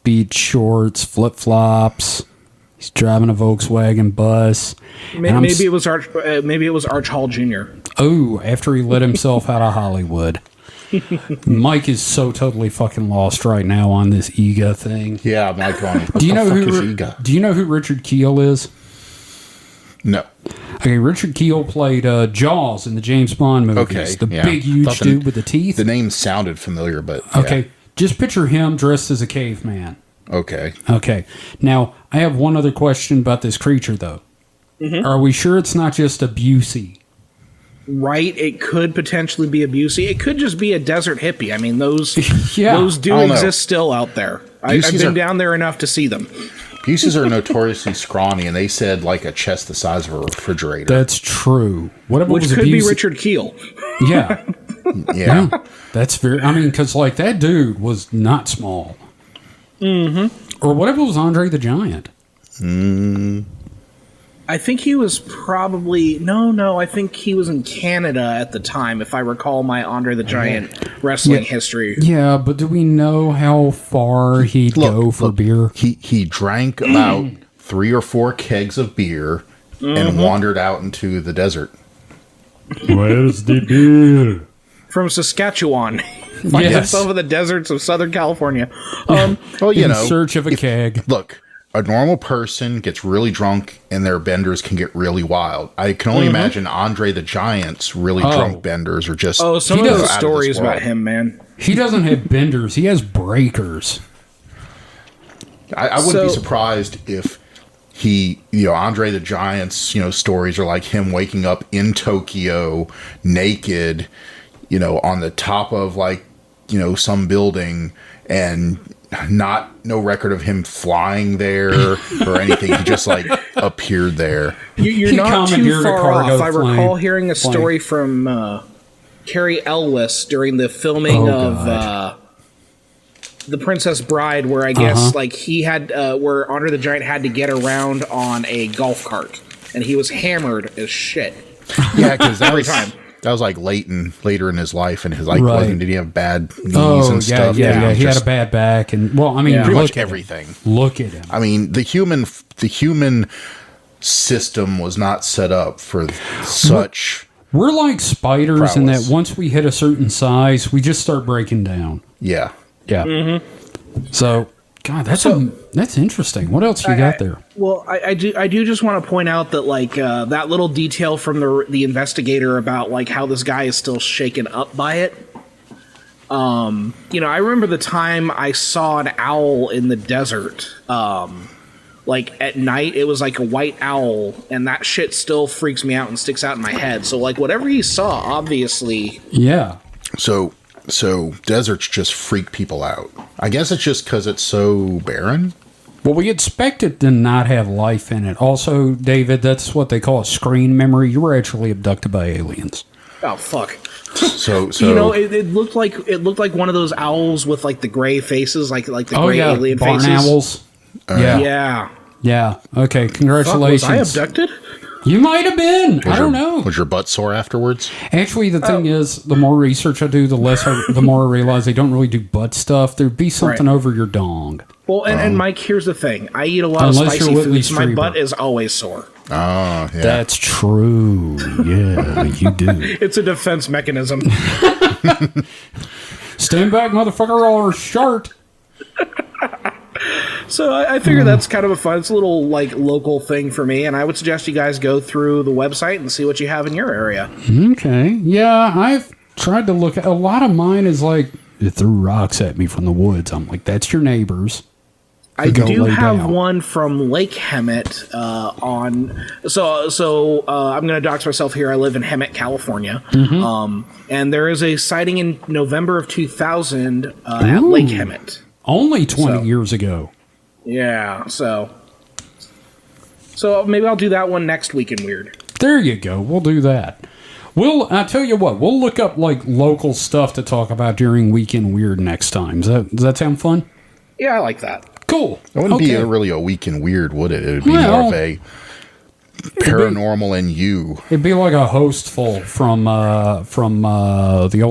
beach shorts, flip-flops. He's driving a Volkswagen bus. Maybe it was Arch Hall Jr. Oh, after he let himself out of Hollywood. Mike is so totally fucking lost right now on this EGA thing. Yeah, Mike on it. Do you know who Richard Kiel is? No. Okay, Richard Kiel played Jaws in the James Bond movies. Okay, the big, huge dude with the teeth. The name sounded familiar, but yeah. Okay, just picture him dressed as a caveman. Okay. Okay. Now, I have one other question about this creature, though. Mm-hmm. Are we sure it's not just a Busey? Right, it could potentially be a Busey. It could just be a desert hippie. I mean, those yeah, those do exist still out there. I've been down there enough to see them. Buseys are notoriously scrawny, and they said like a chest the size of a refrigerator. That's true. Which could be Richard Kiel. Yeah. Yeah. That's very... I mean, because like that dude was not small. Mm-hmm. Or what if it was Andre the Giant? I think he was probably... No, I think he was in Canada at the time, if I recall my Andre the Giant wrestling history. Yeah, but do we know how far he'd go for beer? He drank about 3 or 4 kegs of beer and wandered out into the desert. Where's the beer? From Saskatchewan. Yes. Over the deserts of Southern California. Well, in search of a keg. Look, a normal person gets really drunk and their benders can get really wild. I can only imagine Andre the Giant's really drunk benders are just... Oh, some of those stories about him, man. He doesn't have benders. He has breakers. I wouldn't be surprised if he, Andre the Giant's, stories are like him waking up in Tokyo naked, on the top of some building and no record of him flying there or anything. He just appeared there. You're not too far off. I recall hearing a story from Carrie Elwes during the filming of The Princess Bride, where I guess he had where Andre the Giant had to get around on a golf cart, and he was hammered as shit. Yeah, because every time. That was later in his life, and his did he have bad knees and stuff? Yeah. He had a bad back, and pretty much everything. Look at him. I mean, the human system was not set up for such. We're like spiders prowess. in that once we hit a certain size, we just start breaking down. Yeah. Yeah. Mm-hmm. So, God, that's interesting. What else you got there? Well, I do just want to point out that that little detail from the investigator about how this guy is still shaken up by it. I remember the time I saw an owl in the desert. At night, it was like a white owl, and that shit still freaks me out and sticks out in my head. So whatever he saw, obviously. Yeah. So deserts just freak people out. I guess it's just because it's so barren. Well, we expect it to not have life in it. Also, David, that's what they call a screen memory. You were actually abducted by aliens. Oh, fuck. So it looked like one of those owls with the gray faces, like the gray alien barn faces. Owls. Yeah. Okay. Congratulations. Fuck, was I abducted? You might have been. I don't know. Was your butt sore afterwards? Actually, the thing is, the more research I do, the more I realize they don't really do butt stuff. There'd be something over your dong. Well, and Mike, here's the thing. I eat a lot of spicy foods. My butt is always sore. Oh, yeah. That's true. Yeah, you do. It's a defense mechanism. Stand back, motherfucker, or shart. So I figure that's kind of it's a little local thing for me, and I would suggest you guys go through the website and see what you have in your area. Okay. Yeah, I've tried to look at a lot of mine is it threw rocks at me from the woods. I'm like, that's your neighbors. I do have one from Lake Hemet So I'm going to dox myself here. I live in Hemet, California. Mm-hmm. And there is a sighting in November of 2000 at Lake Hemet. Only 20 years ago. Yeah, so maybe I'll do that one next week in Weird. There you go. We'll do that. I tell you what, we'll look up like local stuff to talk about during Weekend Weird next time. Does that sound fun? Yeah, I like that. Cool. It wouldn't be really a Weekend Weird, would it? It would be more of a paranormal and you. It'd be like a hostful from the old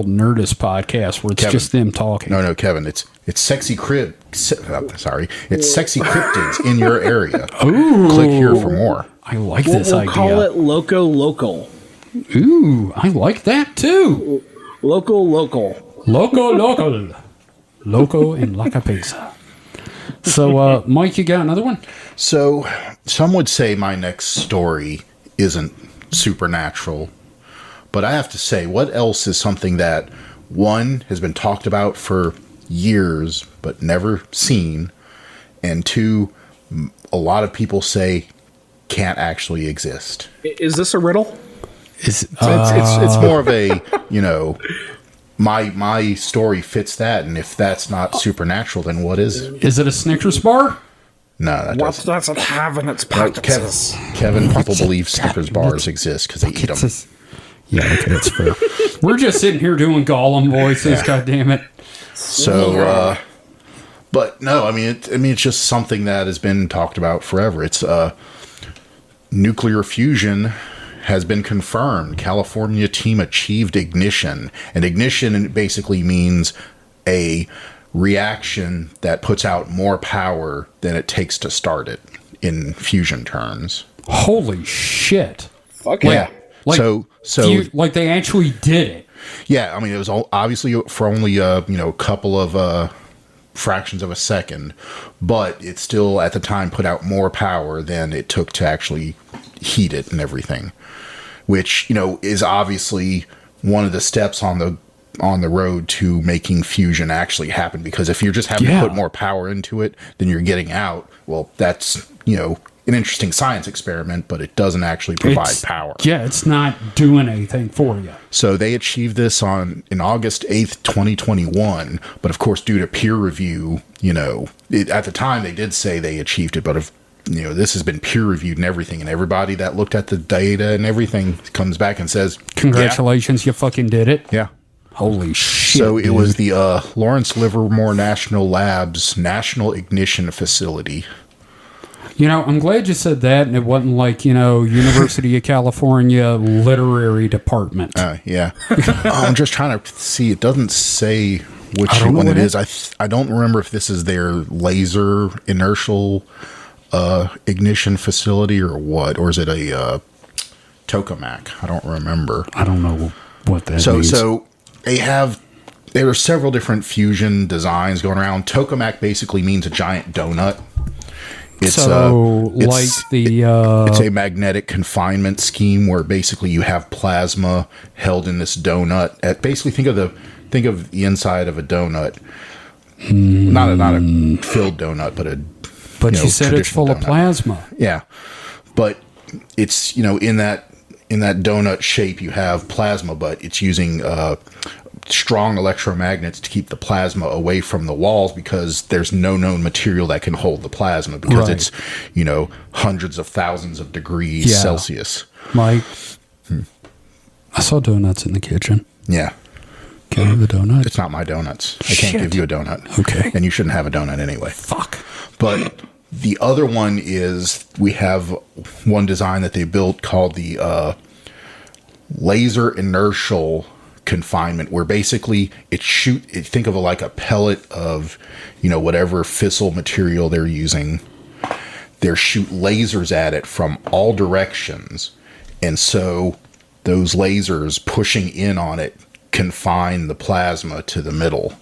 Nerdist podcast where it's just them talking. No, Kevin. It's sexy sorry, it's sexy cryptids in your area. Ooh. Click here for more. I like this idea. We'll call it Loco Local. Ooh, I like that too. Loco. Loco and La Capesa. So, Mike, you got another one? So, some would say my next story isn't supernatural, but I have to say, what else is something that, one, has been talked about for years, but never seen, and two, a lot of people say can't actually exist? Is this a riddle? It's more of a, my story fits that, and if that's not supernatural, then what is? Is it a Snickers bar? No, that What doesn't. does it have in its No, pockets? Kevin, people believe Snickers bars exist because they eat them. Yeah, okay, that's fair. We're just sitting here doing Gollum voices, God damn it. So, but no, I mean, it's just something that has been talked about forever. It's nuclear fusion has been confirmed. California team achieved ignition, and ignition basically means a reaction that puts out more power than it takes to start it in fusion terms. Holy shit. Fuck yeah. Like, so like they actually did it. Yeah, I mean, it was obviously for only a couple of fractions of a second, but it still at the time put out more power than it took to actually heat it and everything, which is obviously one of the steps on the road to making fusion actually happen. Because if you're just having to put more power into it than you're getting out, well, that's an interesting science experiment, but it doesn't actually provide power. Yeah, it's not doing anything for you. So they achieved this in August 8th, 2021. But of course, due to peer review, at the time they did say they achieved it, but if this has been peer reviewed and everything, and everybody that looked at the data and everything comes back and says, congratulations, you fucking did it. Yeah. Holy shit. So it was the Lawrence Livermore National Labs National Ignition Facility. I'm glad you said that, and it wasn't like, University of California Literary Department. Yeah. I'm just trying to see. It doesn't say which one it is. I don't remember if this is their laser inertial ignition facility or what, or is it a tokamak? I don't remember. I don't know what that means. So there are several different fusion designs going around. Tokamak basically means a giant donut. It's it's a magnetic confinement scheme where basically you have plasma held in this donut. Basically, think of the inside of a donut, not a filled donut, but a. But you said it's full of plasma. Yeah, but it's in that donut shape you have plasma, but it's using strong electromagnets to keep the plasma away from the walls, because there's no known material that can hold the plasma, because it's hundreds of thousands of degrees Celsius. Mike, I saw donuts in the kitchen. Yeah. Can I have the donut? It's not my donuts. I can't give you a donut. Okay. And you shouldn't have a donut anyway. Fuck. But the other one is, we have one design that they built called the laser inertial confinement, where basically think of it like a pellet of whatever fissile material they're using. They shoot lasers at it from all directions, and so those lasers pushing in on it confine the plasma to the middle.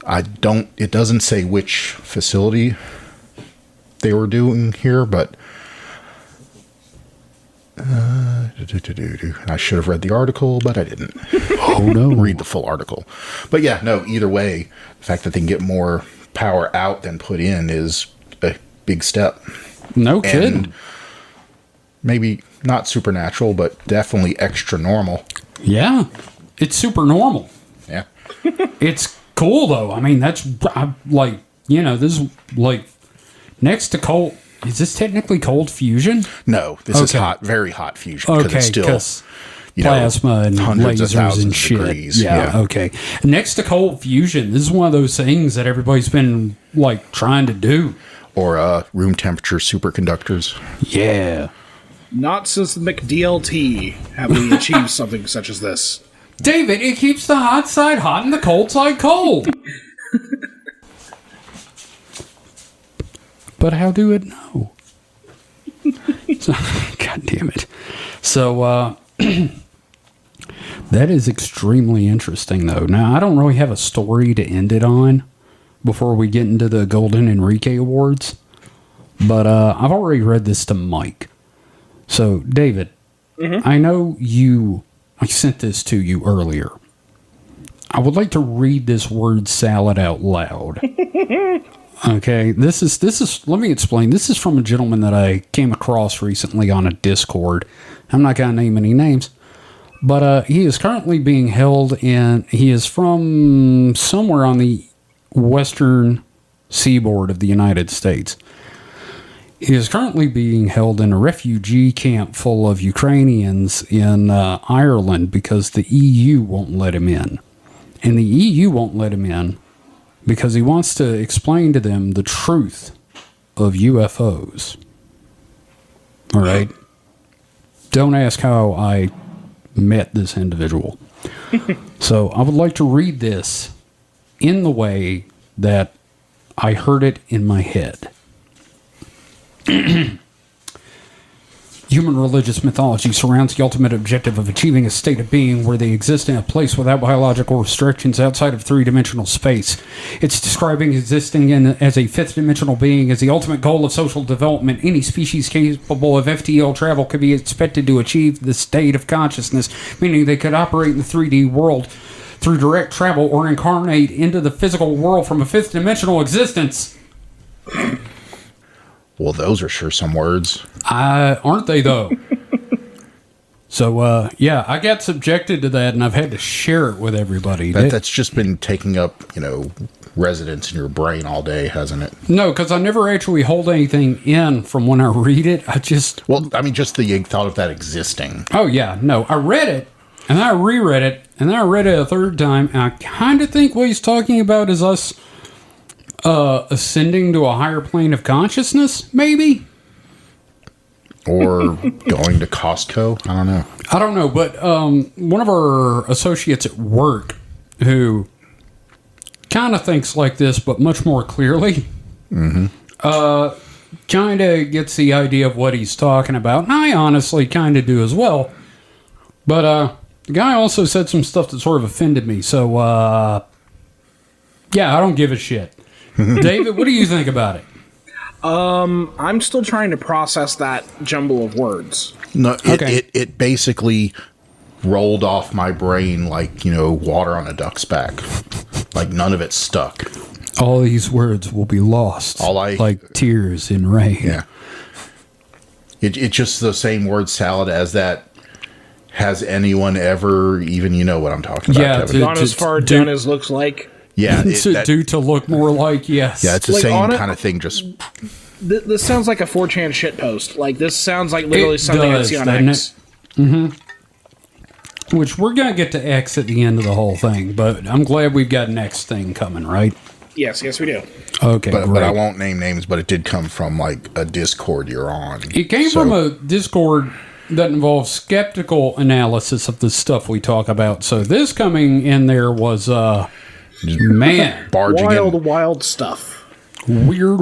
It doesn't say which facility they were doing here, but I should have read the article, but I didn't. Oh no. Read the full article. But yeah, no, either way, the fact that they can get more power out than put in is a big step. No kidding. And maybe not supernatural, but definitely extra normal. Yeah. It's super normal. Yeah. It's cool though. I mean, that's like, this is like next to cult is this technically cold fusion? No, this is Okay. hot, very hot fusion because Okay, it's still 'cause you know, plasma and hundreds of lasers thousands and of shit. degrees. Yeah, okay. Next to cold fusion, this is one of those things that everybody's been like trying to do. Or room temperature superconductors. Yeah. Not since the McDLT have we achieved something such as this. David, it keeps the hot side hot and the cold side cold. But how do it know? So, God damn it. So, that is extremely interesting, though. Now, I don't really have a story to end it on before we get into the Golden Enrique Awards. But I've already read this to Mike. So, David, I know I sent this to you earlier. I would like to read this word salad out loud. Okay, this is, let me explain. This is from a gentleman that I came across recently on a Discord. I'm not going to name any names. But he is currently being held he is from somewhere on the western seaboard of the United States. He is currently being held in a refugee camp full of Ukrainians in Ireland because the EU won't let him in. And the EU won't let him in because he wants to explain to them the truth of UFOs. All right? Don't ask how I met this individual. So I would like to read this in the way that I heard it in my head. Human religious mythology surrounds the ultimate objective of achieving a state of being where they exist in a place without biological restrictions outside of three-dimensional space. It's describing existing as a fifth-dimensional being as the ultimate goal of social development. Any species capable of FTL travel could be expected to achieve the state of consciousness, meaning they could operate in the 3D world through direct travel or incarnate into the physical world from a fifth-dimensional existence. Well, those are sure some words. Aren't they, though? So, yeah, I got subjected to that, and I've had to share it with everybody. That's just been taking up, residence in your brain all day, hasn't it? No, because I never actually hold anything in from when I read it. Well, I mean, just the thought of that existing. Oh, yeah, no. I read it, and then I reread it, and then I read it a third time, and I kind of think what he's talking about is us ascending to a higher plane of consciousness, maybe? Or going to Costco. I don't know. But one of our associates at work who kind of thinks like this, but much more clearly, kind of gets the idea of what he's talking about. And I honestly kind of do as well. But the guy also said some stuff that sort of offended me. So, yeah, I don't give a shit. David, what do you think about it? I'm still trying to process that jumble of words. No, Okay. it basically rolled off my brain like, water on a duck's back. Like none of it stuck. All these words will be lost like tears in rain. Yeah. It's just the same word salad as that. Has anyone ever even, what I'm talking about? Yeah, Kevin? Gone as far down as looks like. Yeah. to look more like, yes. Yeah, it's the Like, same on it- kind of thing, just... This sounds like a 4chan shitpost. Like, this sounds like literally something I'd see on doesn't X. Which we're going to get to X at the end of the whole thing, but I'm glad we've got next thing coming, right? Yes, we do. Okay, But I won't name names, but it did come from, like, a Discord you're on. It came from a Discord that involves skeptical analysis of the stuff we talk about. So this coming in there was, man, Barging in. Wild stuff. weird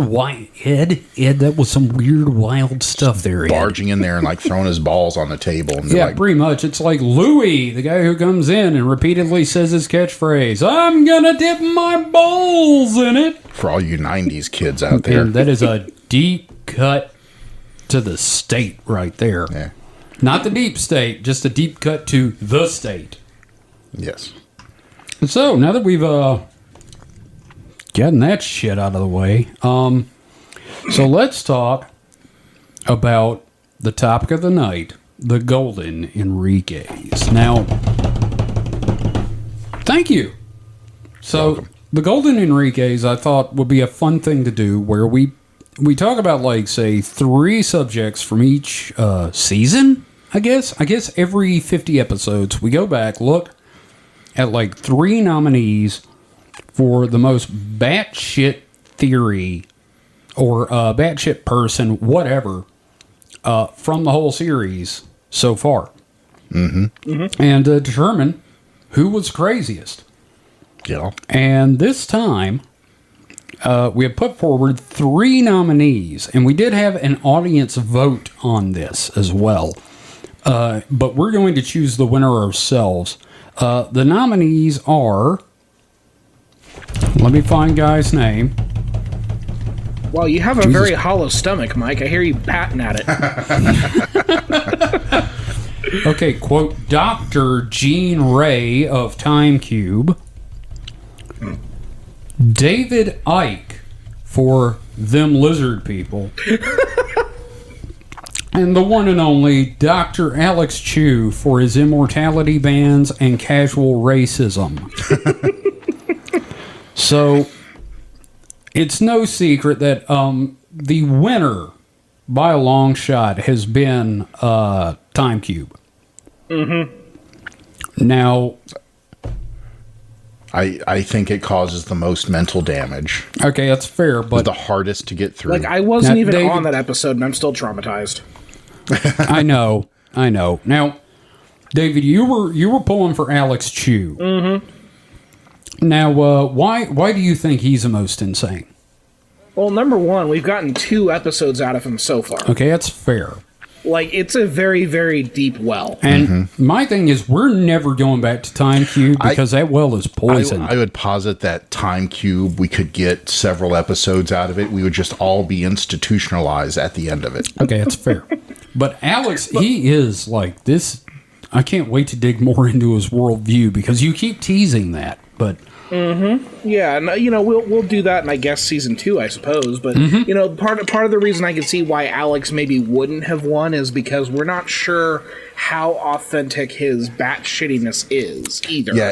Ed, that was some weird wild stuff there, Ed. Barging in there and, like, throwing his balls on the table. And Yeah, like, pretty much. It's like Louis, the guy who comes in and repeatedly says his catchphrase, "I'm gonna dip my balls in it." for all you 90s kids out there. And that is a deep cut to the state right there. Yeah. Not the deep state, just a deep cut to the state. Yes. So, now that we've gotten that shit out of the way, so let's talk about the topic of the night, the Golden Enriques. Now, thank you. So, Welcome. the Golden Enriques, I thought, would be a fun thing to do where we we talk about, like, say, 3 subjects from each season, I guess. I guess every 50 episodes, we go back, look at, like, 3 nominees for the most batshit theory or batshit person, whatever, from the whole series so far. And determine who was craziest. Yeah. And this time, we have put forward 3 nominees, and we did have an audience vote on this as well. But we're going to choose the winner ourselves. The nominees are... Let me find guy's name. Well, you have a very hollow stomach, Mike. I hear you patting at it. Okay, quote, Dr. Gene Ray of Time Cube. David Icke for Them Lizard People. And the one and only Dr. Alex Chu for his immortality bans and casual racism. So, it's no secret that the winner, by a long shot, has been Time Cube. Now, I think it causes the most mental damage. okay, that's fair, but The hardest to get through. Like, I wasn't Now, even David- on that episode, and I'm still traumatized. I know. Now, David, you were pulling for Alex Chu. Now, why do you think he's the most insane? Well, number one, we've gotten 2 episodes out of him so far. Okay, that's fair. Like, it's a very, very deep well. And my thing is, we're never going back to Time Cube because that well is poison. I would posit that Time Cube, we could get several episodes out of it. We would just all be institutionalized at the end of it. Okay, that's fair. But Alex, he is like this. I can't wait to dig more into his worldview because you keep teasing that. But Yeah, and we'll do that in, I guess, season 2, I suppose. But part of the reason I can see why Alex maybe wouldn't have won is because we're not sure how authentic his batshittiness is either. Yeah,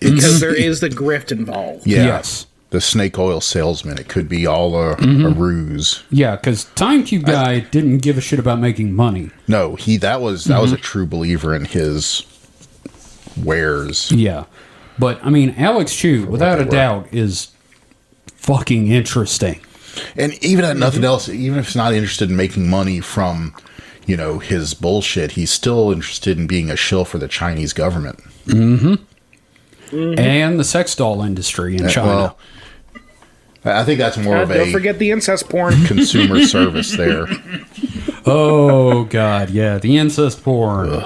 because there is the grift involved. yeah, Yes. the snake oil salesman. It could be all a ruse. yeah, because Time Cube guy didn't give a shit about making money. No, that was a true believer in his wares. Yeah. But, I mean, Alex Chu, without a doubt, is fucking interesting. And even at nothing else, even if he's not interested in making money from, his bullshit, he's still interested in being a shill for the Chinese government. And the sex doll industry in China. Well, I think that's more of Don't a forget the incest porn. consumer service there. Oh, God, yeah, the incest porn.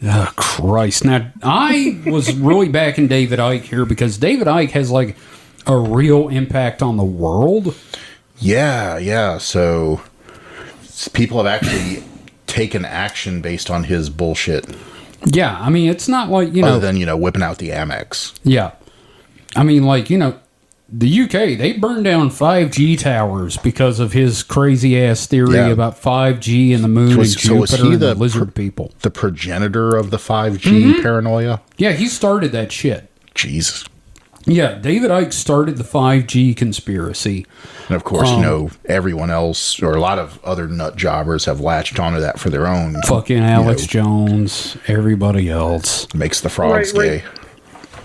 Oh, Christ. Now, I was really backing David Icke here because David Icke has, like, a real impact on the world. Yeah. So people have actually taken action based on his bullshit. Yeah, I mean, it's not like, Other than, whipping out the Amex. Yeah. I mean, like, the UK, they burned down 5G towers because of his crazy-ass theory Yeah. about 5G and the moon Was and Jupiter he and the the lizard people. The progenitor of the 5G paranoia? Yeah, he started that shit. Jesus. Yeah, David Icke started the 5G conspiracy. And of course, everyone else or a lot of other nut jobbers have latched onto that for their own. Fucking Alex Jones, everybody else. Makes the frogs Right. gay.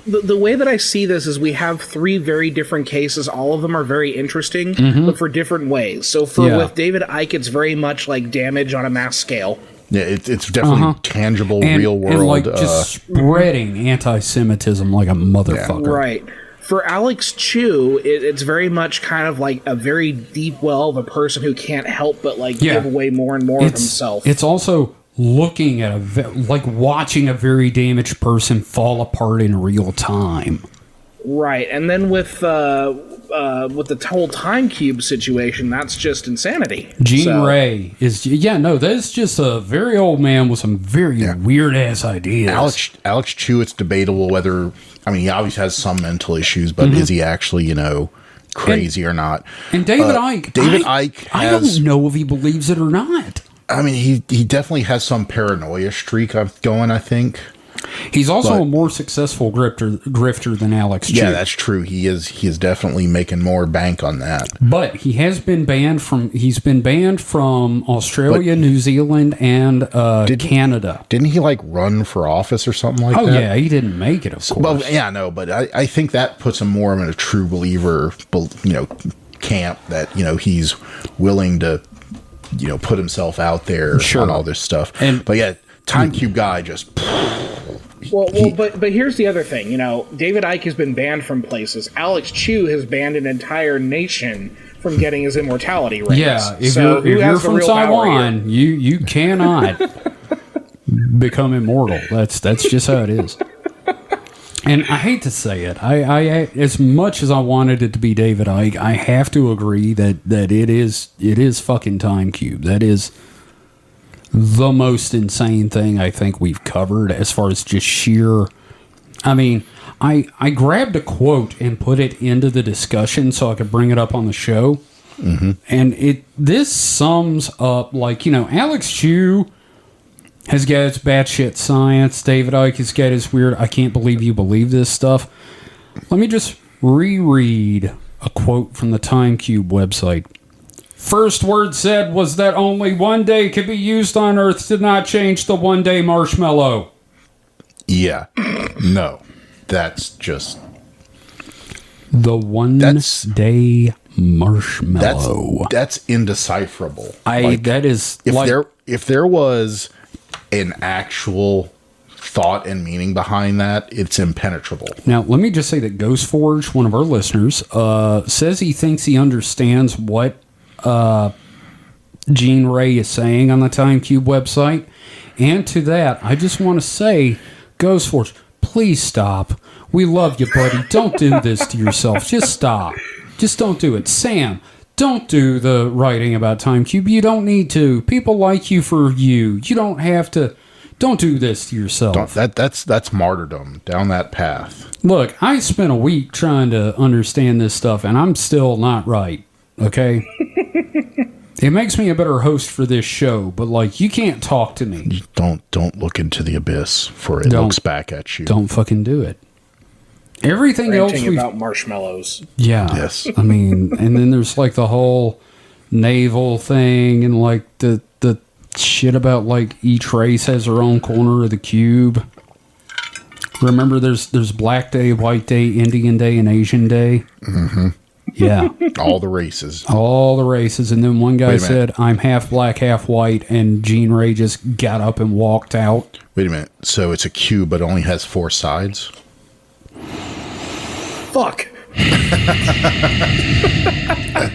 The way that I see this is we have 3 very different cases. All of them are very interesting, but for different ways. So with David Icke, it's very much like damage on a mass scale. Yeah, it's definitely tangible, And, real world. and like just spreading anti-Semitism like a motherfucker. Right. For Alex Chu, it's very much kind of like a very deep well of a person who can't help but give away more and more of himself. It's also looking at watching a very damaged person fall apart in real time. Right, and then with the whole Time Cube situation, that's just insanity. Gene Ray is that's just a very old man with some very weird ass ideas. Alex Chu, it's debatable whether he obviously has some mental issues, but is he actually crazy or not? And David Icke, Icke I don't know if he believes it or not. He definitely has some paranoia streak going, I think. He's also But- a more successful grifter than Alex Chu. Yeah, that's true. He is definitely making more bank on that. But he has been banned from. He's been banned from Australia, New Zealand, and Canada. Didn't he like run for office or something like that? Oh yeah, he didn't make it. Of course. Well, yeah, no, but I think that puts him more in a true believer, camp that he's willing to put himself out there Sure. on all this stuff. But yeah, Time Cube guy just. But here's the other thing. David Icke has been banned from places. Alex Chu has banned an entire nation from getting his immortality rings. Yeah, if So who you're has the from real power here? Taiwan, you cannot become immortal. That's just how it is. And I hate to say it, I as much as I wanted it to be David Icke, I have to agree that it is fucking Time Cube. That is the most insane thing I think we've covered as far as just sheer. I mean, I grabbed a quote and put it into the discussion so I could bring it up on the show. Mm-hmm. And this sums up, Alex Chu has got his batshit science. David Icke has got his weird, I can't believe you believe this stuff. Let me just reread a quote from the Time Cube website. First word said was that only one day could be used on Earth did not change the one-day marshmallow. Yeah. No. That's just... The one-day marshmallow. That's indecipherable. If there was an actual thought and meaning behind that, it's impenetrable. Now, let me just say that Ghostforge, one of our listeners, says he thinks he understands what Gene Ray is saying on the Time Cube website. And to that, I just want to say, Ghostforge, please stop. We love you, buddy. Don't do this to yourself. Just stop. Just don't do it. Sam, don't do the writing about Time Cube. You don't need to. People like you for you. You don't have to. Don't do this to yourself. That's martyrdom down that path. Look, I spent a week trying to understand this stuff, and I'm still not right. Okay? It makes me a better host for this show, but you can't talk to me. Don't look into the abyss, for it looks back at you. Don't fucking do it. Everything else about marshmallows. Yeah. Yes. I mean, and then there's the whole naval thing and the shit about each race has their own corner of the cube. Remember there's Black Day, White Day, Indian Day, and Asian Day. Mm-hmm. Yeah. All the races. All the races. And then one guy said, I'm half black, half white, and Gene Ray just got up and walked out. Wait a minute. So it's a cube, but only has 4 sides? Fuck.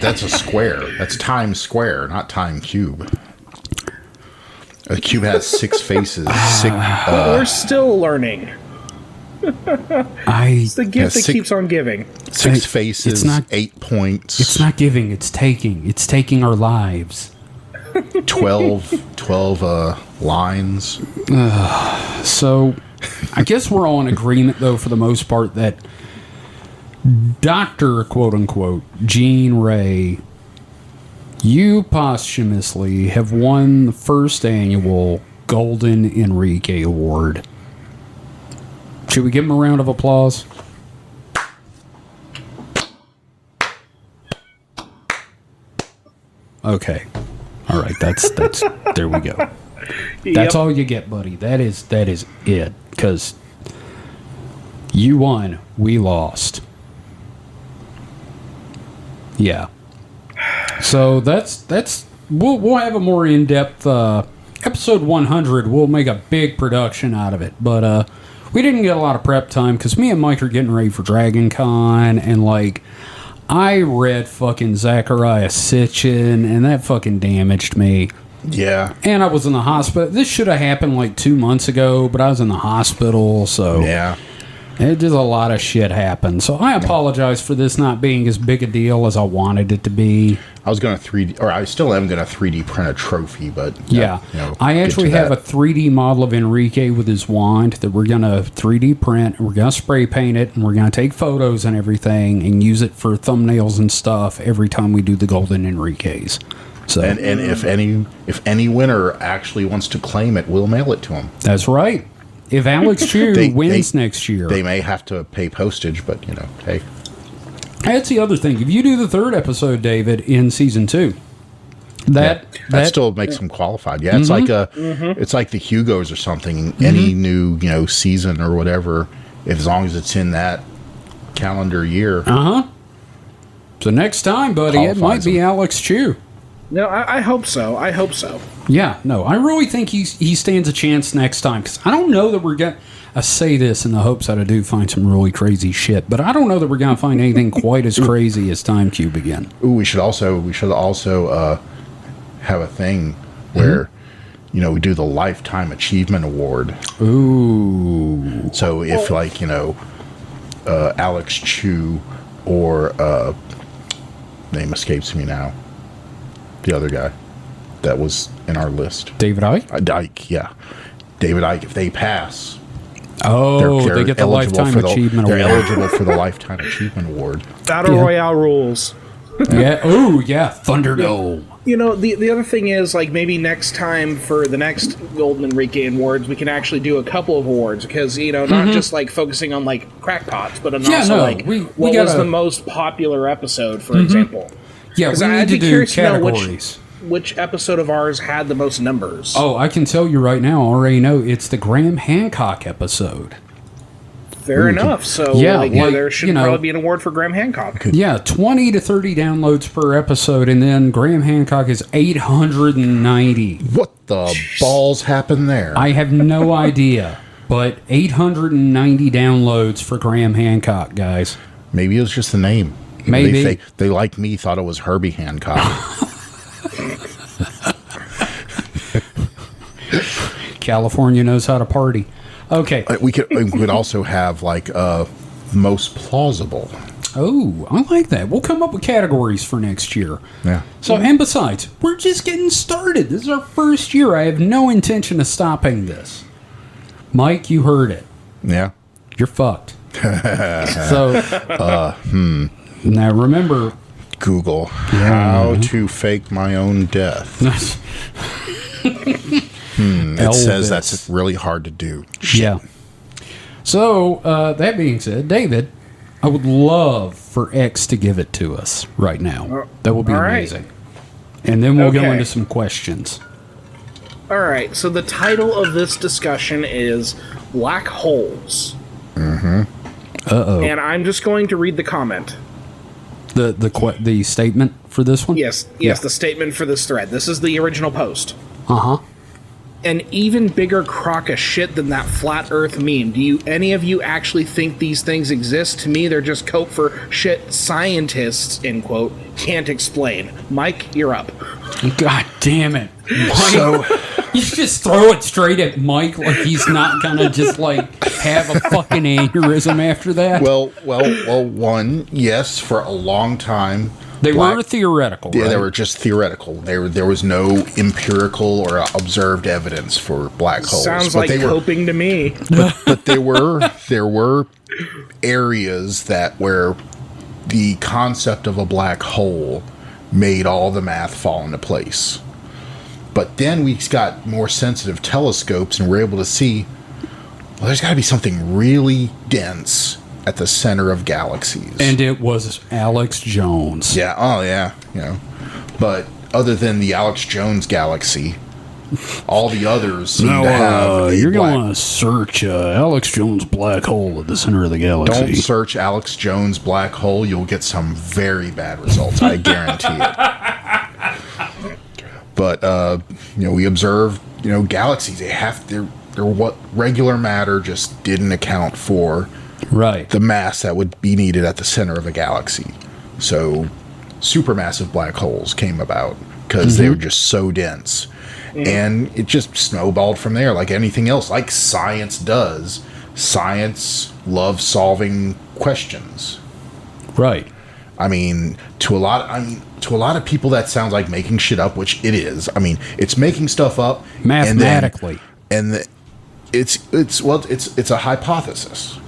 That's a square. That's Times Square, not Time Cube. A cube has 6 faces. We're still learning. It's the gift that keeps on giving. 6 faces, it's not, 8 points. It's not giving, it's taking. It's taking our lives. 12 lines. So, I guess we're all in agreement, though, for the most part, that Dr. quote-unquote Gene Ray, you posthumously have won the first annual Golden Enrique Award. Should we give him a round of applause? Okay. All right, that's there we go. That's all you get, buddy. That is it. Because you won, we lost. Yeah. So that's we'll have a more in-depth episode 100. We'll make a big production out of it, but we didn't get a lot of prep time because me and Mike are getting ready for Dragon Con, and I read fucking Zachariah Sitchin, and that fucking damaged me. Yeah. And I was in the hospital. This should have happened 2 months ago, but I was in the hospital, so yeah. It just a lot of shit happened. So I apologize for this not being as big a deal as I wanted it to be. I was going to 3D, or I still am going to 3D print a trophy, but yeah. I actually have a 3D model of Enrique with his wand that we're going to 3D print, and we're going to spray paint it, and we're going to take photos and everything and use it for thumbnails and stuff every time we do the Golden Enriques. So, and if any winner actually wants to claim it, we'll mail it to him. That's right. If Alex Chu wins next year, they may have to pay postage, but hey. That's the other thing. If you do the third episode, David, in season 2, that still makes them qualified. Yeah, it's like it's like the Hugos or something. Any new season or whatever, as long as it's in that calendar year. So next time, buddy, it might be Alex Chu. No, I hope so. I hope so. Yeah, no, I really think he stands a chance next time, because I don't know that we're going to... I say this in the hopes that I do find some really crazy shit, but I don't know that we're going to find anything quite as crazy as Time Cube again. Ooh, we should also have a thing where we do the Lifetime Achievement Award. Ooh. So if Alex Chu or name escapes me now, the other guy that was in our list, David Icke? Ike, yeah, David Icke. If they pass, they get the Lifetime Achievement Award. They're eligible for the Lifetime Achievement Award. Battle Royale rules. Yeah. Oh, yeah. Thunderdome. The other thing is, maybe next time for the next Golden Enrique Awards, we can actually do a couple of awards, because, not just, focusing on, crackpots, but also, what was the most popular episode, for example. Yeah, we need to do categories. Which episode of ours had the most numbers? Oh, I can tell you right now, I already know, it's the Graham Hancock episode. Fair enough. So, there should probably be an award for Graham Hancock. Yeah, 20 to 30 downloads per episode, and then Graham Hancock is 890. What the balls happened there? I have no idea, but 890 downloads for Graham Hancock, guys. Maybe it was just the name. Maybe. They like me, thought it was Herbie Hancock. California knows how to party. Okay. We could also have most plausible. Oh, I like that. We'll come up with categories for next year. Yeah. So, and besides, we're just getting started. This is our first year. I have no intention of stopping this. Mike, you heard it. Yeah. You're fucked. So, now remember, Google how to fake my own death. It says that's really hard to do. Shit. Yeah. So, that being said, David, I would love for X to give it to us right now. That would be amazing. Right. And then we'll go into some questions. All right. So the title of this discussion is Black Holes. Mm-hmm. Uh-oh. And I'm just going to read the comment. The statement for this one? Yes, the statement for this thread. This is the original post. Uh-huh. An even bigger crock of shit than that flat earth meme. Do any of you actually think these things exist? To me, they're just cope for shit scientists, end quote, can't explain. Mike, you're up. God damn it. So you just throw it straight at Mike like he's not gonna just have a fucking aneurysm after that? Well, one, yes, for a long time. They were theoretical, Yeah, right? they were just theoretical. There was no empirical or observed evidence for black holes. Sounds like coping to me. But there were areas where the concept of a black hole made all the math fall into place. But then we got more sensitive telescopes and we're able to see, well, there's got to be something really dense at the center of galaxies. And it was Alex Jones. Yeah, oh yeah, But other than the Alex Jones galaxy, all the others seem to have you're going to search Alex Jones black hole at the center of the galaxy. Don't search Alex Jones black hole. You'll get some very bad results. I guarantee it. But we observed galaxies. They're what regular matter just didn't account for. Right. The mass that would be needed at the center of a galaxy. So supermassive black holes came about because they were just so dense. And it just snowballed from there like anything else, like science does. Science loves solving questions. Right. I mean, to a lot of people that sounds like making shit up, which it is. I mean, it's making stuff up mathematically. It's a hypothesis.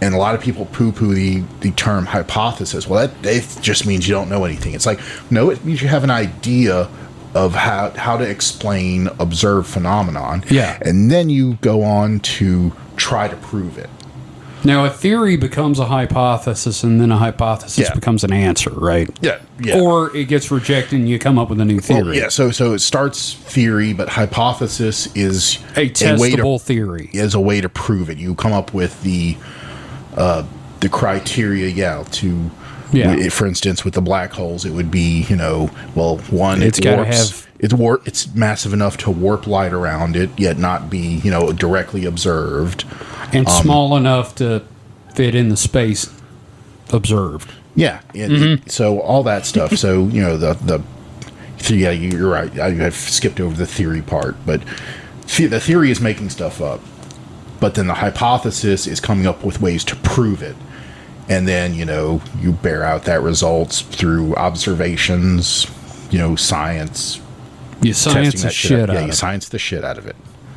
And a lot of people poo-poo the term hypothesis. Well, that just means you don't know anything. It's like, no, it means you have an idea of how to explain observed phenomenon. Yeah. And then you go on to try to prove it. Now, a theory becomes a hypothesis, and then a hypothesis Yeah. becomes an answer, right? Yeah. Yeah. Or it gets rejected and you come up with a new theory. Well, yeah, so it starts theory, but hypothesis is A testable theory. Is a way to prove it. You come up with the criteria, to for instance, with the black holes, it would be, one, It's gotta have- it's massive enough to warp light around it, yet not be, directly observed. And small enough to fit in the space observed. Yeah, so all that stuff. So you're right. I've skipped over the theory part, but the theory is making stuff up, but then the hypothesis is coming up with ways to prove it, and then you bear out that results through observations, science. You science the shit out of it. You science the shit out of it.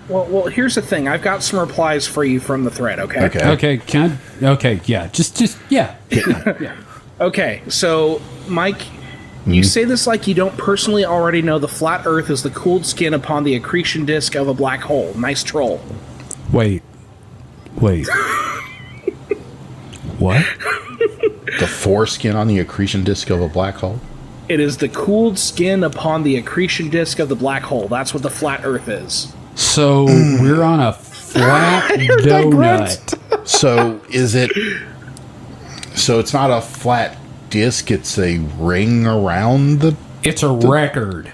Well, here's the thing. I've got some replies for you from the thread, okay? Okay, yeah. Just yeah. Okay, so, Mike, you say this like you don't personally already know the flat Earth is the cooled skin upon the accretion disk of a black hole. Nice troll. Wait. What? The foreskin on the accretion disk of a black hole? It is the cooled skin upon the accretion disk of the black hole. That's what the flat Earth is. So we're on a flat donut. So is it? So it's not a flat disc; it's a ring around the. It's a record.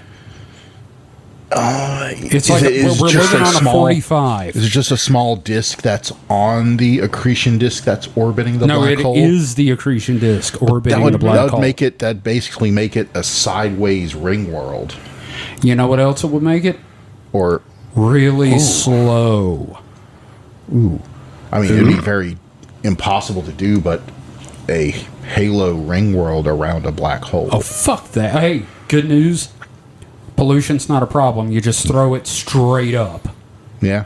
It's is like it- is we're just living a on a small- 45. Is it just a small disc that's on the accretion disk that's orbiting the No, black it hole? is the accretion disk orbiting the black hole. make it. That basically make it a sideways ring world, You know what else it would make it? or Really slow. I mean, it'd be very impossible to do, but a halo ring world around a black hole. Oh, fuck that. Hey, good news. Pollution's not a problem. You just throw it straight up. Yeah.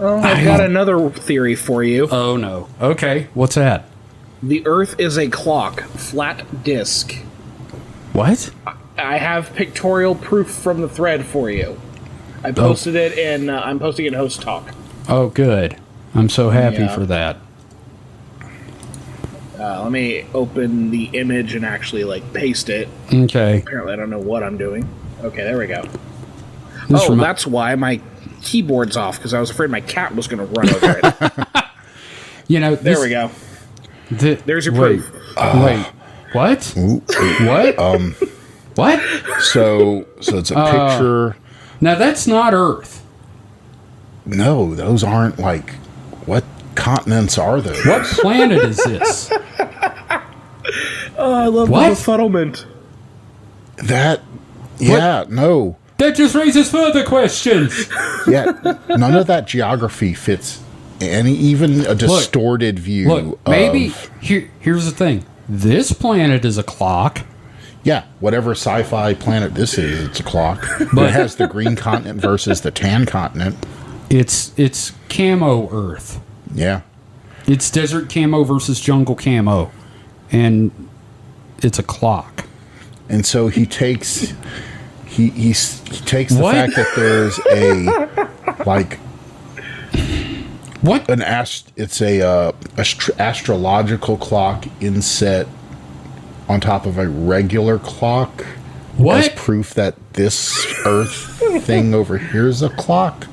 I've got another theory for you. Oh, no. Okay, what's that? The Earth is a clock, flat disk. What? I have pictorial proof from the thread for you. I posted it in. I'm posting it in Host Talk. Oh, good. I'm so happy Yeah. for that. Let me open the image and actually paste it. Okay. Apparently, I don't know what I'm doing. Okay, there we go. This remi- That's why my keyboard's off, because I was afraid my cat was going to run over it. There we go. There's your proof. Wait. What? What? What? So it's a picture. Now, that's not Earth. No, those aren't what continents are those? What planet is this? I love What? the befuddlement. That, yeah, no. That just raises further questions. Yeah, none of that geography fits even a distorted view. Look, maybe here's the thing. This planet is a clock. Yeah, whatever sci-fi planet this is, it's a clock. But it has the green continent versus the tan continent. It's camo Earth. Yeah. It's desert camo versus jungle camo, and it's a clock. And so he takes he takes the What? fact that there's What? it's a astrological clock inset on top of a regular clock What? as proof that this Earth thing over here is a clock.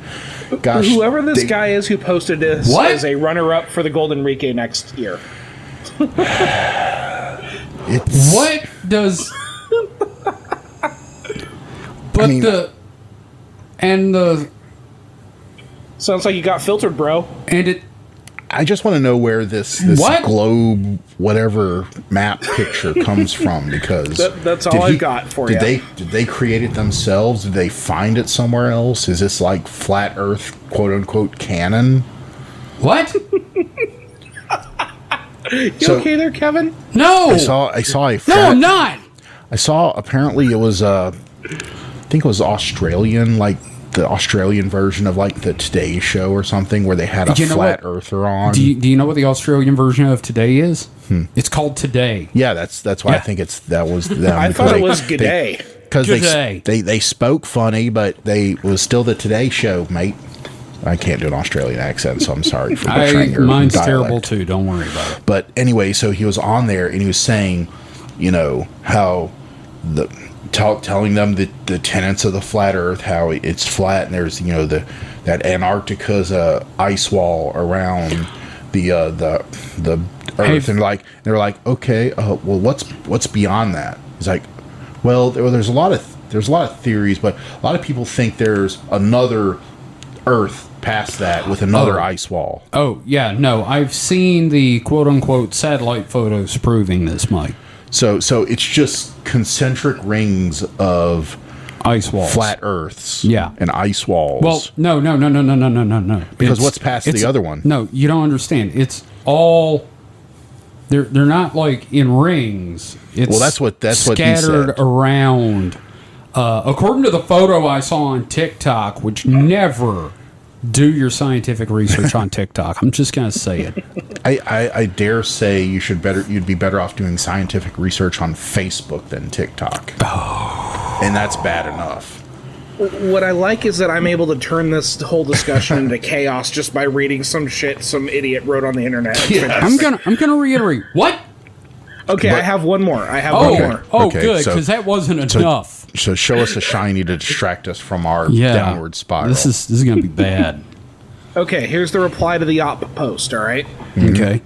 Gosh, Whoever this guy is who posted this What? is a runner-up for the Golden Enriques next year. it's, What does? But I mean- the Sounds like you got filtered, bro. and it. I just want to know where this What? globe, whatever map picture comes from, because That's all did I've got for you. Did they create it themselves? Did they find it somewhere else? Is this like flat Earth, quote unquote, canon? What? You So- okay there, Kevin? No. I saw a No, flat, I'm not. I saw apparently it was I think it was Australian, like the Australian version of the Today Show or something, where they had a You know flat what? earther on. Do you know what the Australian version of Today is? It's called Today. Yeah, that's why I Yeah. think that was them. I because thought it they- was G'day. because Today. they spoke funny, but it was still the Today Show, mate. I can't do an Australian accent, so I'm sorry for betraying your Mine's dialect. terrible too. Don't worry about it. But anyway, so he was on there and he was saying, how telling them the tenets of the flat Earth, how it's flat, and there's that Antarctica's ice wall around the Earth, and they're like, okay, well, what's beyond that? He's like, well, there's a lot of theories, but a lot of people think there's another Earth past that with another ice wall. Oh yeah, no, I've seen the quote unquote satellite photos proving this, Mike. So it's just concentric rings of ice walls, flat Earths, yeah, and ice walls. Well, no. Because what's past the other one? No, you don't understand. It's all they're not like in rings. It's that's what he scattered said. around. According to the photo I saw on TikTok, which never do your scientific research on TikTok. I'm just gonna say it. I dare say you'd be better off doing scientific research on Facebook than TikTok. Oh. And that's bad enough. What I like is that I'm able to turn this whole discussion into chaos just by reading some shit some idiot wrote on the internet. Yes. I'm gonna reiterate. What? Okay, I have one more. One more. Oh, Okay, good, because that wasn't enough. So show us a shiny to distract us from our downward spiral. This is going to be bad. Okay, here's the reply to the op post, all right? Okay.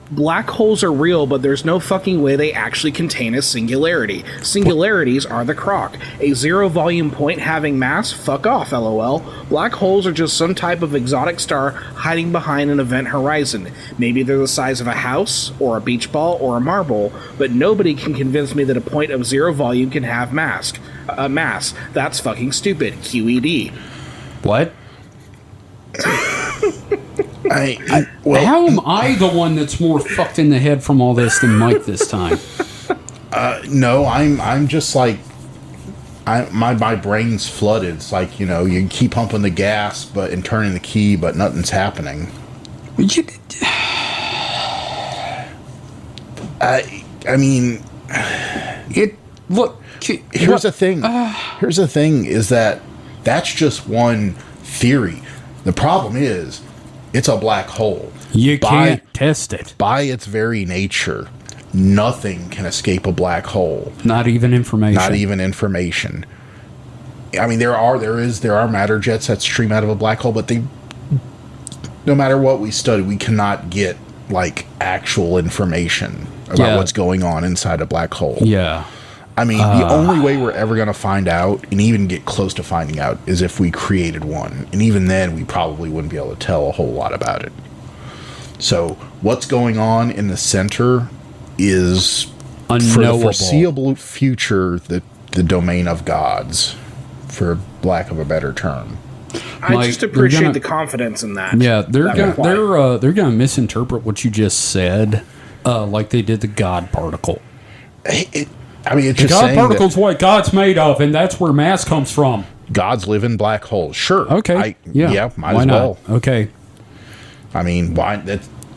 Black holes are real, but there's no fucking way they actually contain a singularity. Singularities are the crock. A zero volume point having mass? Fuck off, lol. Black holes are just some type of exotic star hiding behind an event horizon. Maybe they're the size of a house, or a beach ball, or a marble, but nobody can convince me that a point of zero volume can have mass. That's fucking stupid. QED. What? How am I the one that's more fucked in the head from all this than Mike this time? No, I'm just like, my brain's flooded. It's like, you keep pumping the gas and turning the key, but nothing's happening. I mean, look. Here's the thing. Here's the thing is that's just one theory. The problem is, it's a black hole. You can't test it. By its very nature, nothing can escape a black hole. Not even information. Not even information. I mean, there are matter jets that stream out of a black hole, but no matter what we study, we cannot get like actual information about what's going on inside a black hole. Yeah. I mean, the only way we're ever going to find out, and even get close to finding out, is if we created one. And even then, we probably wouldn't be able to tell a whole lot about it. So, what's going on in the center is, unknowable. For the foreseeable future, the domain of gods, for lack of a better term. I just appreciate the confidence in that. Yeah, they're gonna misinterpret what you just said, like they did the God particle. It's just God particle's what God's made of, and that's where mass comes from. Gods live in black holes. Sure. Okay. Might why as well. Not? Okay. I mean, why?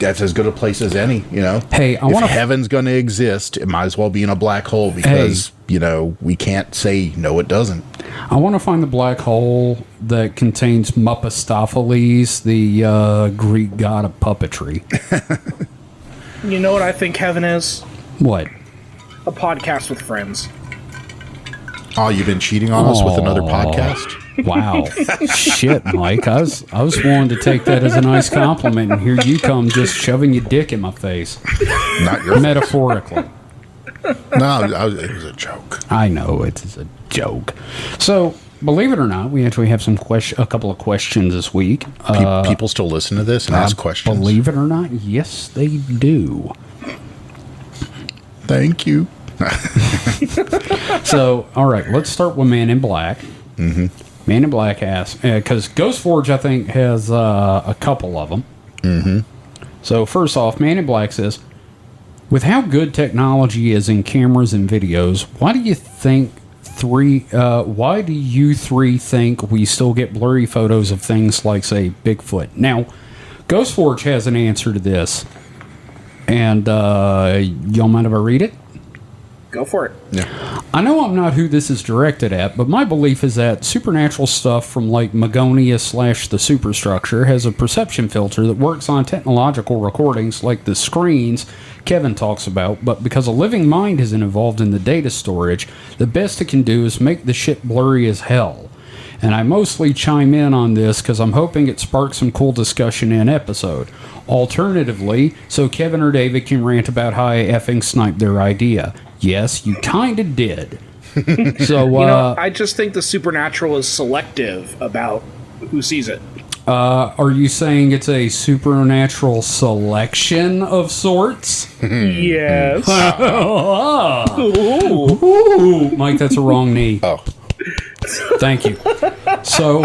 That's as good a place as any. Hey, if heaven's going to exist, it might as well be in a black hole because we can't say no, it doesn't. I want to find the black hole that contains Mephistopheles, the Greek god of puppetry. You know what I think heaven is? What? A podcast with friends. Oh, you've been cheating on us with another podcast? Wow. Shit, Mike. I was willing to take that as a nice compliment, and here you come just shoving your dick in my face. Not your metaphorically. No, it was a joke. I know, it's a joke. So, believe it or not, we actually have a couple of questions this week. People still listen to this and ask questions? Believe it or not, yes, they do. Thank you. So, all right, let's start with Man in Black. Mm-hmm. Man in Black asks, because Ghost Forge, I think, has a couple of them. Mm-hmm. So, first off, Man in Black says, with how good technology is in cameras and videos, why do you three think we still get blurry photos of things like, say, Bigfoot? Now, Ghost Forge has an answer to this. And y'all mind if I read it? Go for it. Yeah. I know I'm not who this is directed at, but my belief is that supernatural stuff from like Magonia / the superstructure has a perception filter that works on technological recordings like the screens Kevin talks about, but because a living mind isn't involved in the data storage, the best it can do is make the shit blurry as hell. And I mostly chime in on this because I'm hoping it sparks some cool discussion in episode. Alternatively, so Kevin or David can rant about how I effing sniped their idea. Yes, you kinda did. So, I just think the supernatural is selective about who sees it. are you saying it's a supernatural selection of sorts? Yes. Ooh, Mike, that's a wrong knee. Oh. Thank you. So,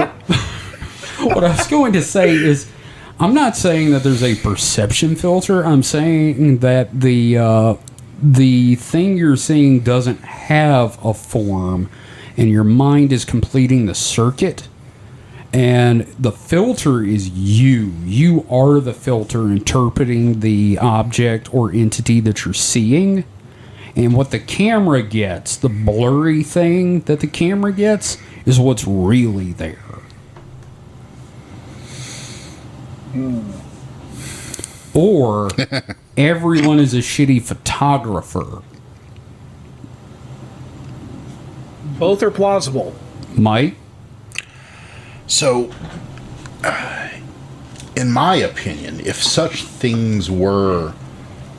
what I was going to say is, I'm not saying that there's a perception filter. I'm saying that the thing you're seeing doesn't have a form, and your mind is completing the circuit. And the filter is you. You are the filter interpreting the object or entity that you're seeing. And what the camera gets, the blurry thing that the camera gets, is what's really there. Or everyone is a shitty photographer. Both are plausible. Mike? So, in my opinion, if such things were,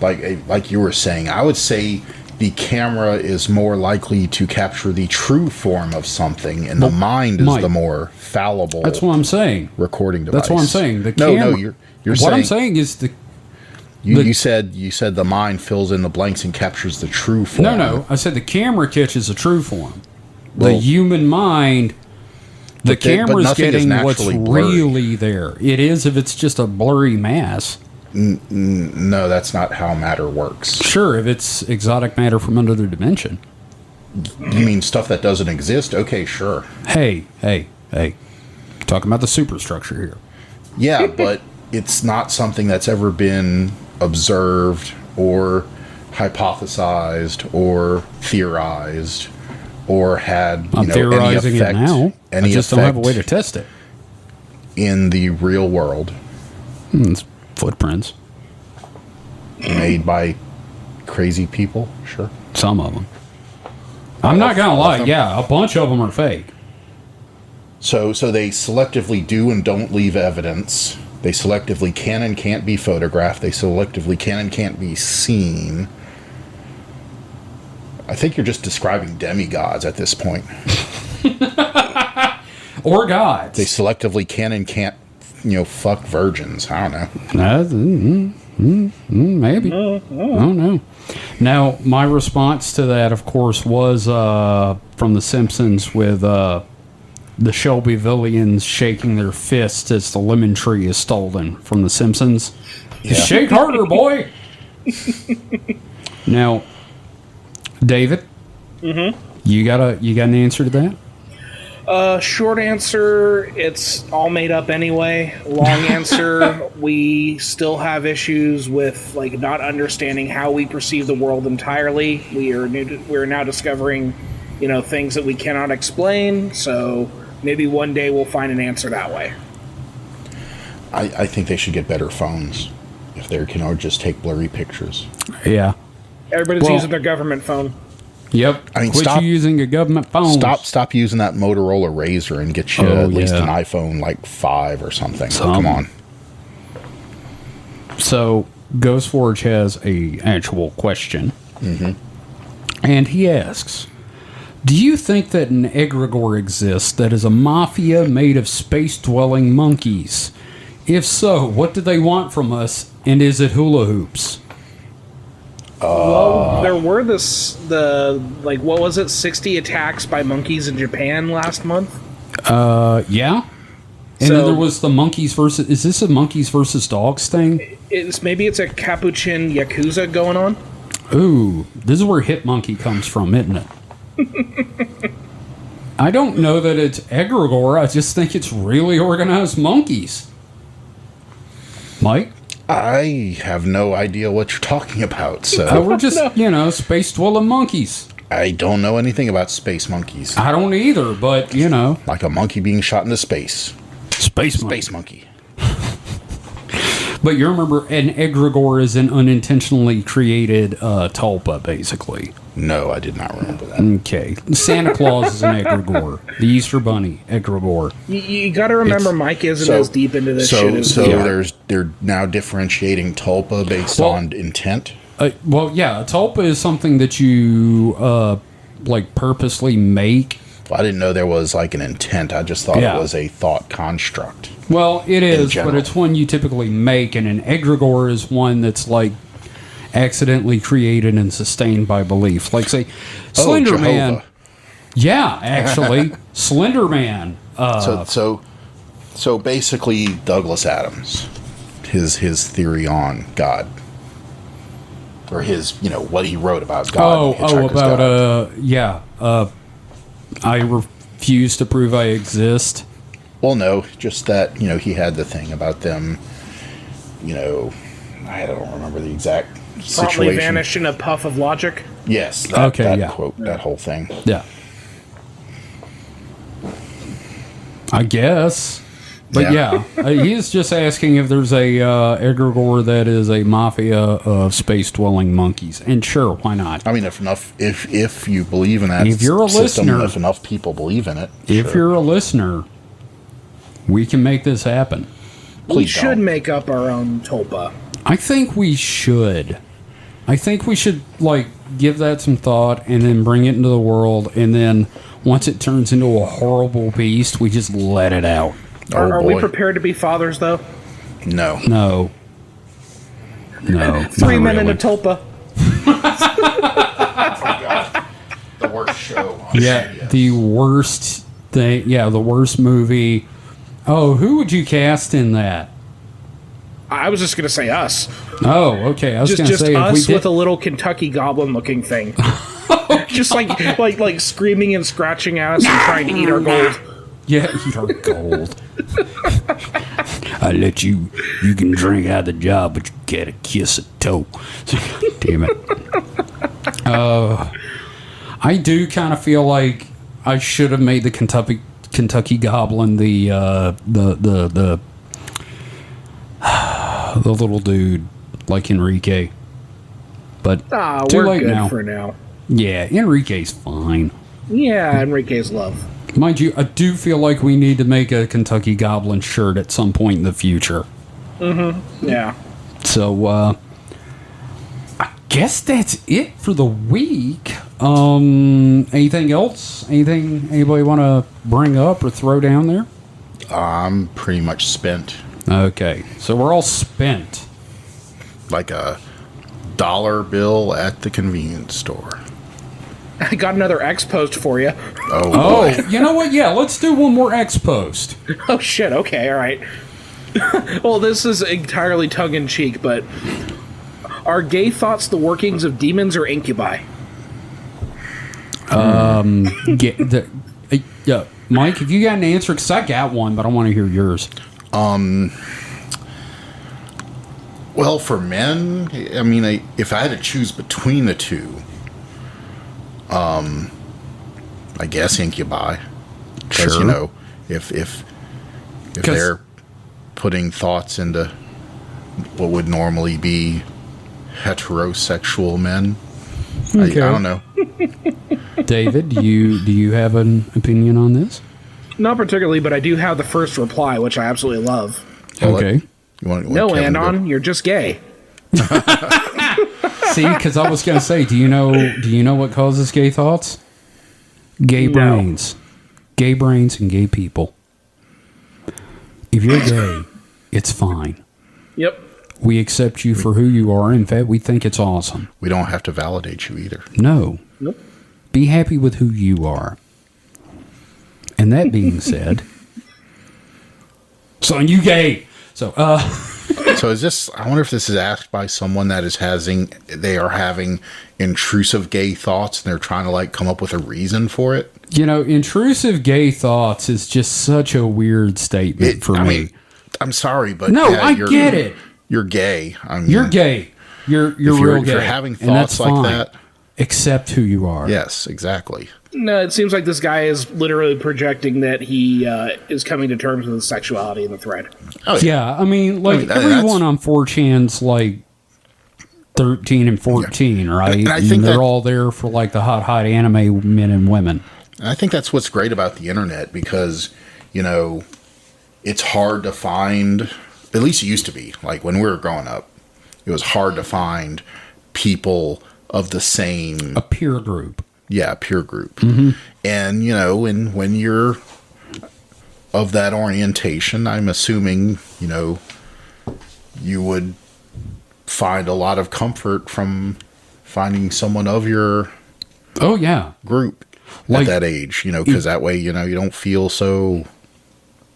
like you were saying, I would say the camera is more likely to capture the true form of something, and the mind is Mike, the more fallible. That's what I'm saying. Recording device. That's what I'm saying. The No, camera, you're what saying. I'm saying is You said the mind fills in the blanks and captures the true form. No. I said the camera catches the true form. The Well, human mind, the but camera's nothing is getting what's naturally blurry. really there. It is if it's just a blurry mass. No, that's not how matter works. Sure, if it's exotic matter from another dimension. You mean stuff that doesn't exist? Okay, sure. Hey. Talking about the superstructure here. Yeah, but it's not something that's ever been observed or hypothesized or theorized or had I'm theorizing any effect, it now. I any just don't have a way to effect test it. in the real world It's footprints. made by crazy people. Sure. Some of them. I'm not going to lie. Yeah, a bunch of them are fake. So they selectively do and don't leave evidence. They selectively can and can't be photographed. They selectively can and can't be seen. I think you're just describing demigods at this point. Or gods. They selectively can and can't, fuck virgins. I don't know. Maybe. I don't know. Now, my response to that, of course, was from The Simpsons with the Shelbyvillians shaking their fists as the lemon tree is stolen from The Simpsons. Yeah. Shake harder, boy! Now, David, you got an answer to that? Short answer, it's all made up anyway. Long answer, we still have issues with not understanding how we perceive the world entirely. We're now discovering, things that we cannot explain. So maybe one day we'll find an answer that way. I think they should get better phones if they can just take blurry pictures. Yeah. Everybody's using their government phone. Yep. I mean, Quit stop- you using a government phone. Stop using that Motorola Razr and get you at least an iPhone 5 or something. Come on. So GhostForge has a actual question, and he asks, "Do you think that an egregore exists that is a mafia made of space-dwelling monkeys? If so, what do they want from us, and is it hula hoops?" Well, there were what was it, 60 attacks by monkeys in Japan last month? Yeah. And then there was the monkeys versus... Is this a monkeys versus dogs thing? Maybe it's a Capuchin Yakuza going on? Ooh, this is where Hit Monkey comes from, isn't it? I don't know that it's egregore. I just think it's really organized monkeys. Mike? I have no idea what you're talking about. So We're just, space-dwelling monkeys. I don't know anything about space monkeys. I don't either, but, Like a monkey being shot into space. Space Monkey. But you remember an egregore is an unintentionally created tulpa, basically. No, I did not remember that. Okay. Santa Claus is an egregore. The Easter Bunny, egregore. You got to remember, Mike isn't as deep into this shit as we are. They're now differentiating tulpa based on intent. Well, yeah, a tulpa is something that you purposely make. Well, I didn't know there was like an intent. I just thought it was a thought construct. Well, it is, but it's one you typically make, and an egregore is one that's like accidentally created and sustained by belief. Like, say, Slender Man. Yeah, actually, Slender Man. So basically, Douglas Adams, his theory on God, or his what he wrote about God. I refuse to prove I exist. Well, no, just that he had the thing about them. I don't remember the exact situation. Promptly vanish in a puff of logic. Yes. That quote, that whole thing. Yeah. I guess. But he's just asking if there's a egregore that is a mafia of space-dwelling monkeys. And sure, why not? I mean, if you believe in that if you're a system, listener, if enough people believe in it. If you're a listener, we can make this happen. We should make up our own tulpa. I think we should. I think we should, give that some thought and then bring it into the world. And then once it turns into a horrible beast, we just let it out. Are we prepared to be fathers, though? No. 3 men in a tulpa. The worst show. The worst thing. Yeah, the worst movie. Oh, who would you cast in that? I was just going to say us. Oh, okay. I was going to say us if we did... with a little Kentucky goblin-looking thing. Just like screaming and scratching at us and trying to eat our gold. Yeah, eat our gold. I let you can drink out of the job, but you gotta kiss a toe. Damn it. I do kind of feel like I should have made the Kentucky Goblin the little dude like Enrique. But too we're late good now. For now. Yeah, Enrique's fine. Yeah, Enrique's love. Mind you, I do feel like we need to make a Kentucky Goblin shirt at some point in the future. Mm-hmm. Yeah. So, I guess that's it for the week. Anything else? Anything anybody want to bring up or throw down there? I'm pretty much spent. Okay, so we're all spent. Like a dollar bill at the convenience store. I got another X post for you. Oh, you know what? Yeah, let's do one more X post. Oh, shit. Okay, all right. Well, this is entirely tongue-in-cheek, but are gay thoughts the workings of demons or incubi? Mike, if you got an answer, because I got one, but I want to hear yours. Well, for men, I mean, if I had to choose between the two, I guess incubi. Because, Sure. If they're putting thoughts into what would normally be heterosexual men, Okay. I don't know. David, do you have an opinion on this? Not particularly, but I do have the first reply, which I absolutely love. Okay. You want No, Kevin to Anon, you're just gay. See, because I was going to say, do you know what causes gay thoughts? Gay brains. Gay brains and gay people. If you're gay, it's fine. Yep. We accept you for who you are. In fact, we think it's awesome. We don't have to validate you either. No. Nope. Be happy with who you are. And that being said, son, you gay. So, So is this? I wonder if this is asked by someone that is they are having intrusive gay thoughts and they're trying to come up with a reason for it. Intrusive gay thoughts is just such a weird statement for me. I mean, I'm sorry, but no, I get it. You're gay. I mean, you're gay. You're real gay. If you're having thoughts like that, accept who you are. Yes, exactly. No, it seems like this guy is literally projecting that he is coming to terms with his sexuality in the thread. Oh, Yeah, I mean, like, everyone on 4chan's like 13 and 14, right? And I think they're all there for like the hot anime men and women. I think that's what's great about the internet because, you know, it's hard to find, at least it used to be, like when we were growing up, it was hard to find people of the same... A peer group. Yeah, peer group. Mm-hmm. And, you know, when you're of that orientation, I'm assuming, you know, you would find a lot of comfort from finding someone of your group Like, at that age, you know, because that way, you know, you don't feel so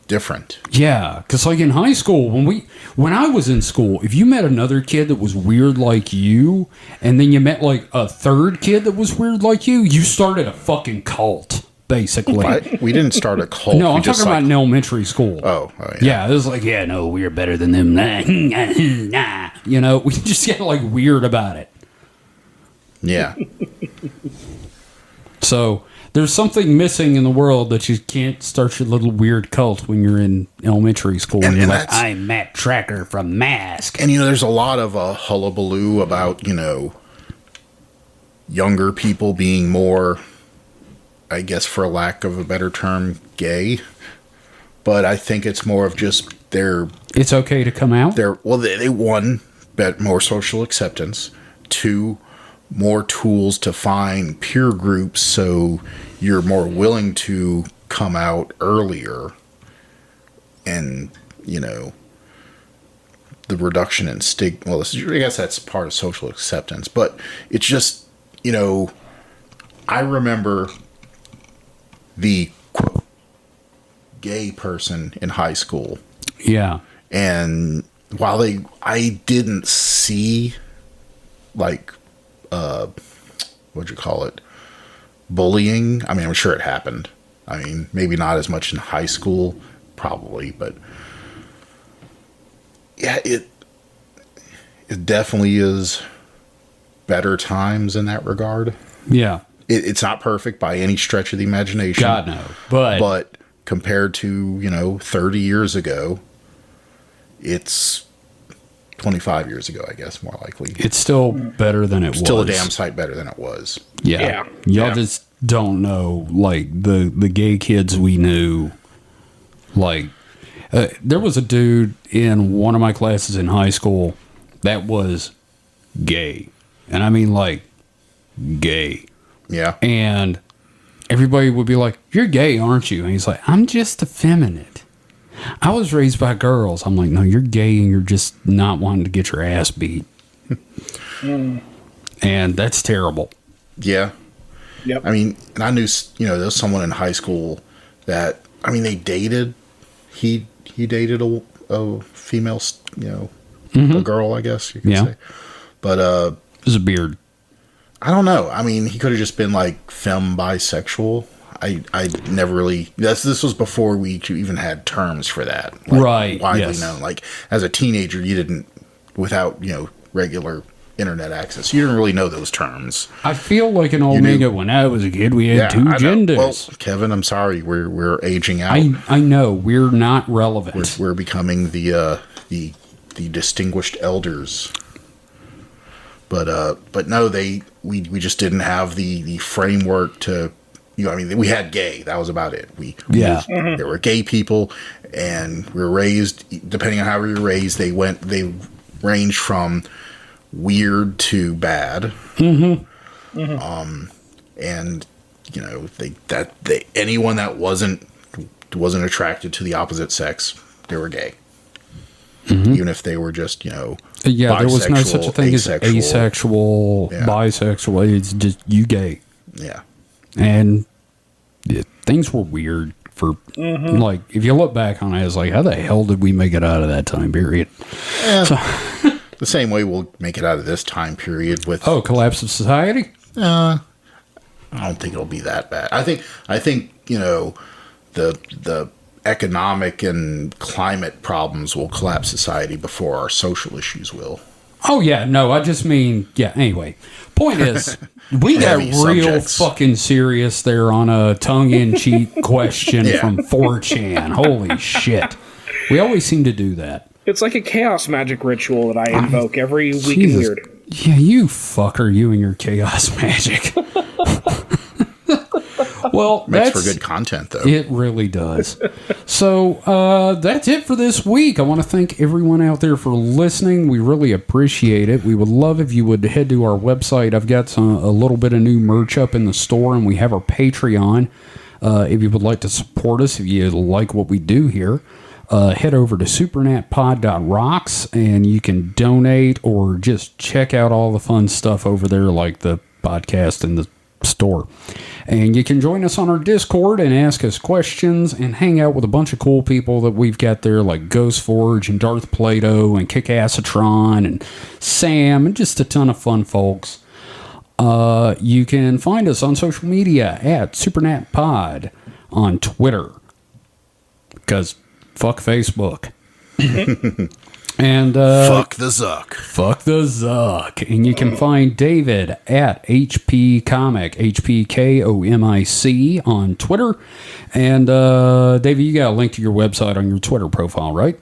different. Yeah, because like in high school, when I was in school, if you met another kid that was weird like you, and then you met like a third kid that was weird like you started a fucking cult, basically. We didn't start a cult. No, I'm talking about in elementary school. Oh, yeah. yeah. Yeah, it was like, yeah, no, we're better than them. Nah. You know, we just get like weird about it. Yeah. So there's something missing in the world that you can't start your little weird cult when you're in elementary school. And you're like, I'm Matt Tracker from Mask. And, you know, there's a lot of hullabaloo about, you know, younger people being more, I guess, for lack of a better term, gay. But I think it's more of just it's okay to come out? They one, bet more social acceptance. Two, more tools to find peer groups so you're more willing to come out earlier. And, you know, the reduction in stigma. Well, I guess that's part of social acceptance. But it's just, you know, I remember the quote, gay person in high school. Yeah. And while I didn't see, like, what'd you call it? Bullying. I mean, I'm sure it happened. I mean, maybe not as much in high school, probably, but yeah, it definitely is better times in that regard. Yeah. It's not perfect by any stretch of the imagination. God, no. But compared to, you know, 30 years ago, it's 25 years ago, I guess, more likely. it's still better than it was. Still a damn sight better than it was. Yeah. Y'all just don't know, like, the gay kids we knew. Like, there was a dude in one of my classes in high school that was gay. And I mean, like, gay. Yeah. And everybody would be like, you're gay, aren't you? And he's like, I'm just effeminate. I was raised by girls. I'm like, no, you're gay and you're just not wanting to get your ass beat. And that's terrible. Yeah. Yep. I mean, and I knew, you know, there was someone in high school that, I mean, they dated. He dated a female, you know, a girl, I guess you could say. But it was a beard. I don't know. I mean, he could have just been like femme bisexual. I never really. This was before we even had terms for that. Like, right. Widely known. Like as a teenager, you didn't, without, you know, regular internet access, you didn't really know those terms. I feel like an old nigga. When I was a kid, we had two genders. Well, Kevin, I'm sorry, we're aging out. I know we're not relevant. We're becoming the distinguished elders. But no, we just didn't have the framework to, you know, I mean, we had gay, that was about it. There were gay people, and we were raised, depending on how we were raised, they ranged from weird to bad. And you know, anyone that wasn't attracted to the opposite sex, they were gay. Even if they were just, you know, there was no such a thing asexual, as asexual, bisexual. It's just you gay. Yeah. And things were weird for, like, if you look back on it, it's like, how the hell did we make it out of that time period? The same way we'll make it out of this time period with... Oh, collapse of society? I don't think it'll be that bad. I think you know, the economic and climate problems will collapse society before our social issues will. Oh, yeah. No, I just mean, yeah, anyway. Point is, we got Heavy real subjects. fucking serious there on a tongue-in-cheek question Yeah. from 4chan. Holy shit. We always seem to do that. It's like a chaos magic ritual that I invoke every week in Jesus. Weird. Yeah, you fucker, you and your chaos magic. Well, Makes that's for good content, though. It really does. So that's it for this week. I want to thank everyone out there for listening. We really appreciate it. We would love if you would head to our website. I've got a little bit of new merch up in the store, and we have our Patreon. If you would like to support us, if you like what we do here, head over to supernatpod.rocks, and you can donate or just check out all the fun stuff over there, like the podcast and the store. And you can join us on our Discord and ask us questions and hang out with a bunch of cool people that we've got there, like Ghost Forge and Darth Plato and Kick-Assatron and Sam and just a ton of fun folks. You can find us on social media at SupernatPod on Twitter, because fuck Facebook. And Fuck the Zuck. fuck the Zuck. And you can find David at HP Comic, HPKOMIC on Twitter. And David, you got a link to your website on your Twitter profile, right?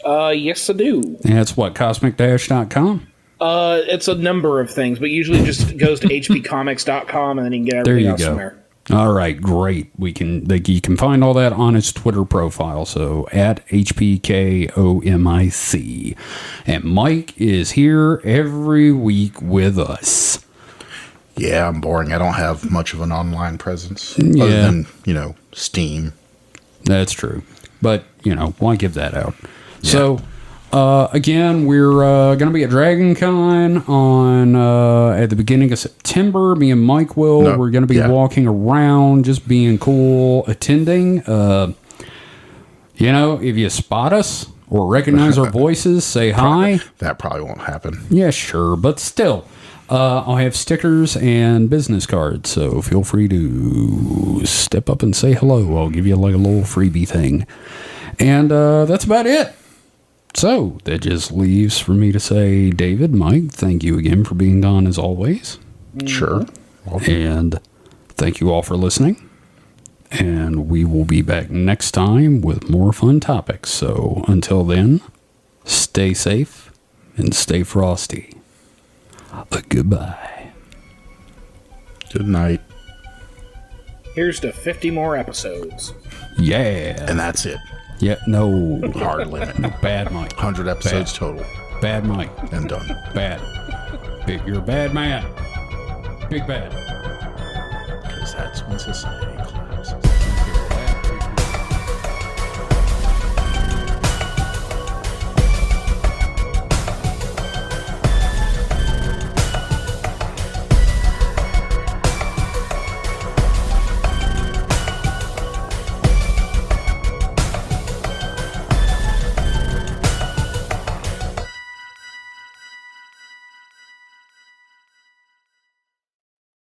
Yes, I do. And that's what, cosmic-.com? It's a number of things, but usually just goes to hpcomics.com and then you can get There everything you else go. from there. All right, great. You can find all that on his Twitter profile. So at HPKOMIC. And Mike is here every week with us. Yeah, I'm boring. I don't have much of an online presence. Yeah. Other than, Steam. That's true. But, why give that out? Yeah. So, again, we're going to be at Dragon Con on at the beginning of September. Me and Mike will. No, We're going to be walking around, just being cool, attending. If you spot us or recognize our voices, say hi. That probably won't happen. Yeah, sure. But still, I'll have stickers and business cards. So feel free to step up and say hello. I'll give you like a little freebie thing. And that's about it. So, that just leaves for me to say, David, Mike, thank you again for being on as always. Sure. And thank you all for listening. And we will be back next time with more fun topics. So, until then, stay safe and stay frosty. Goodbye. Good night. Here's to 50 more episodes. Yeah. And that's it. Yeah, no. Hard limit. Bad Mike. 100 episodes total. Bad Mike. And done. Bad. You're a bad man. Big bad. Because that's what society.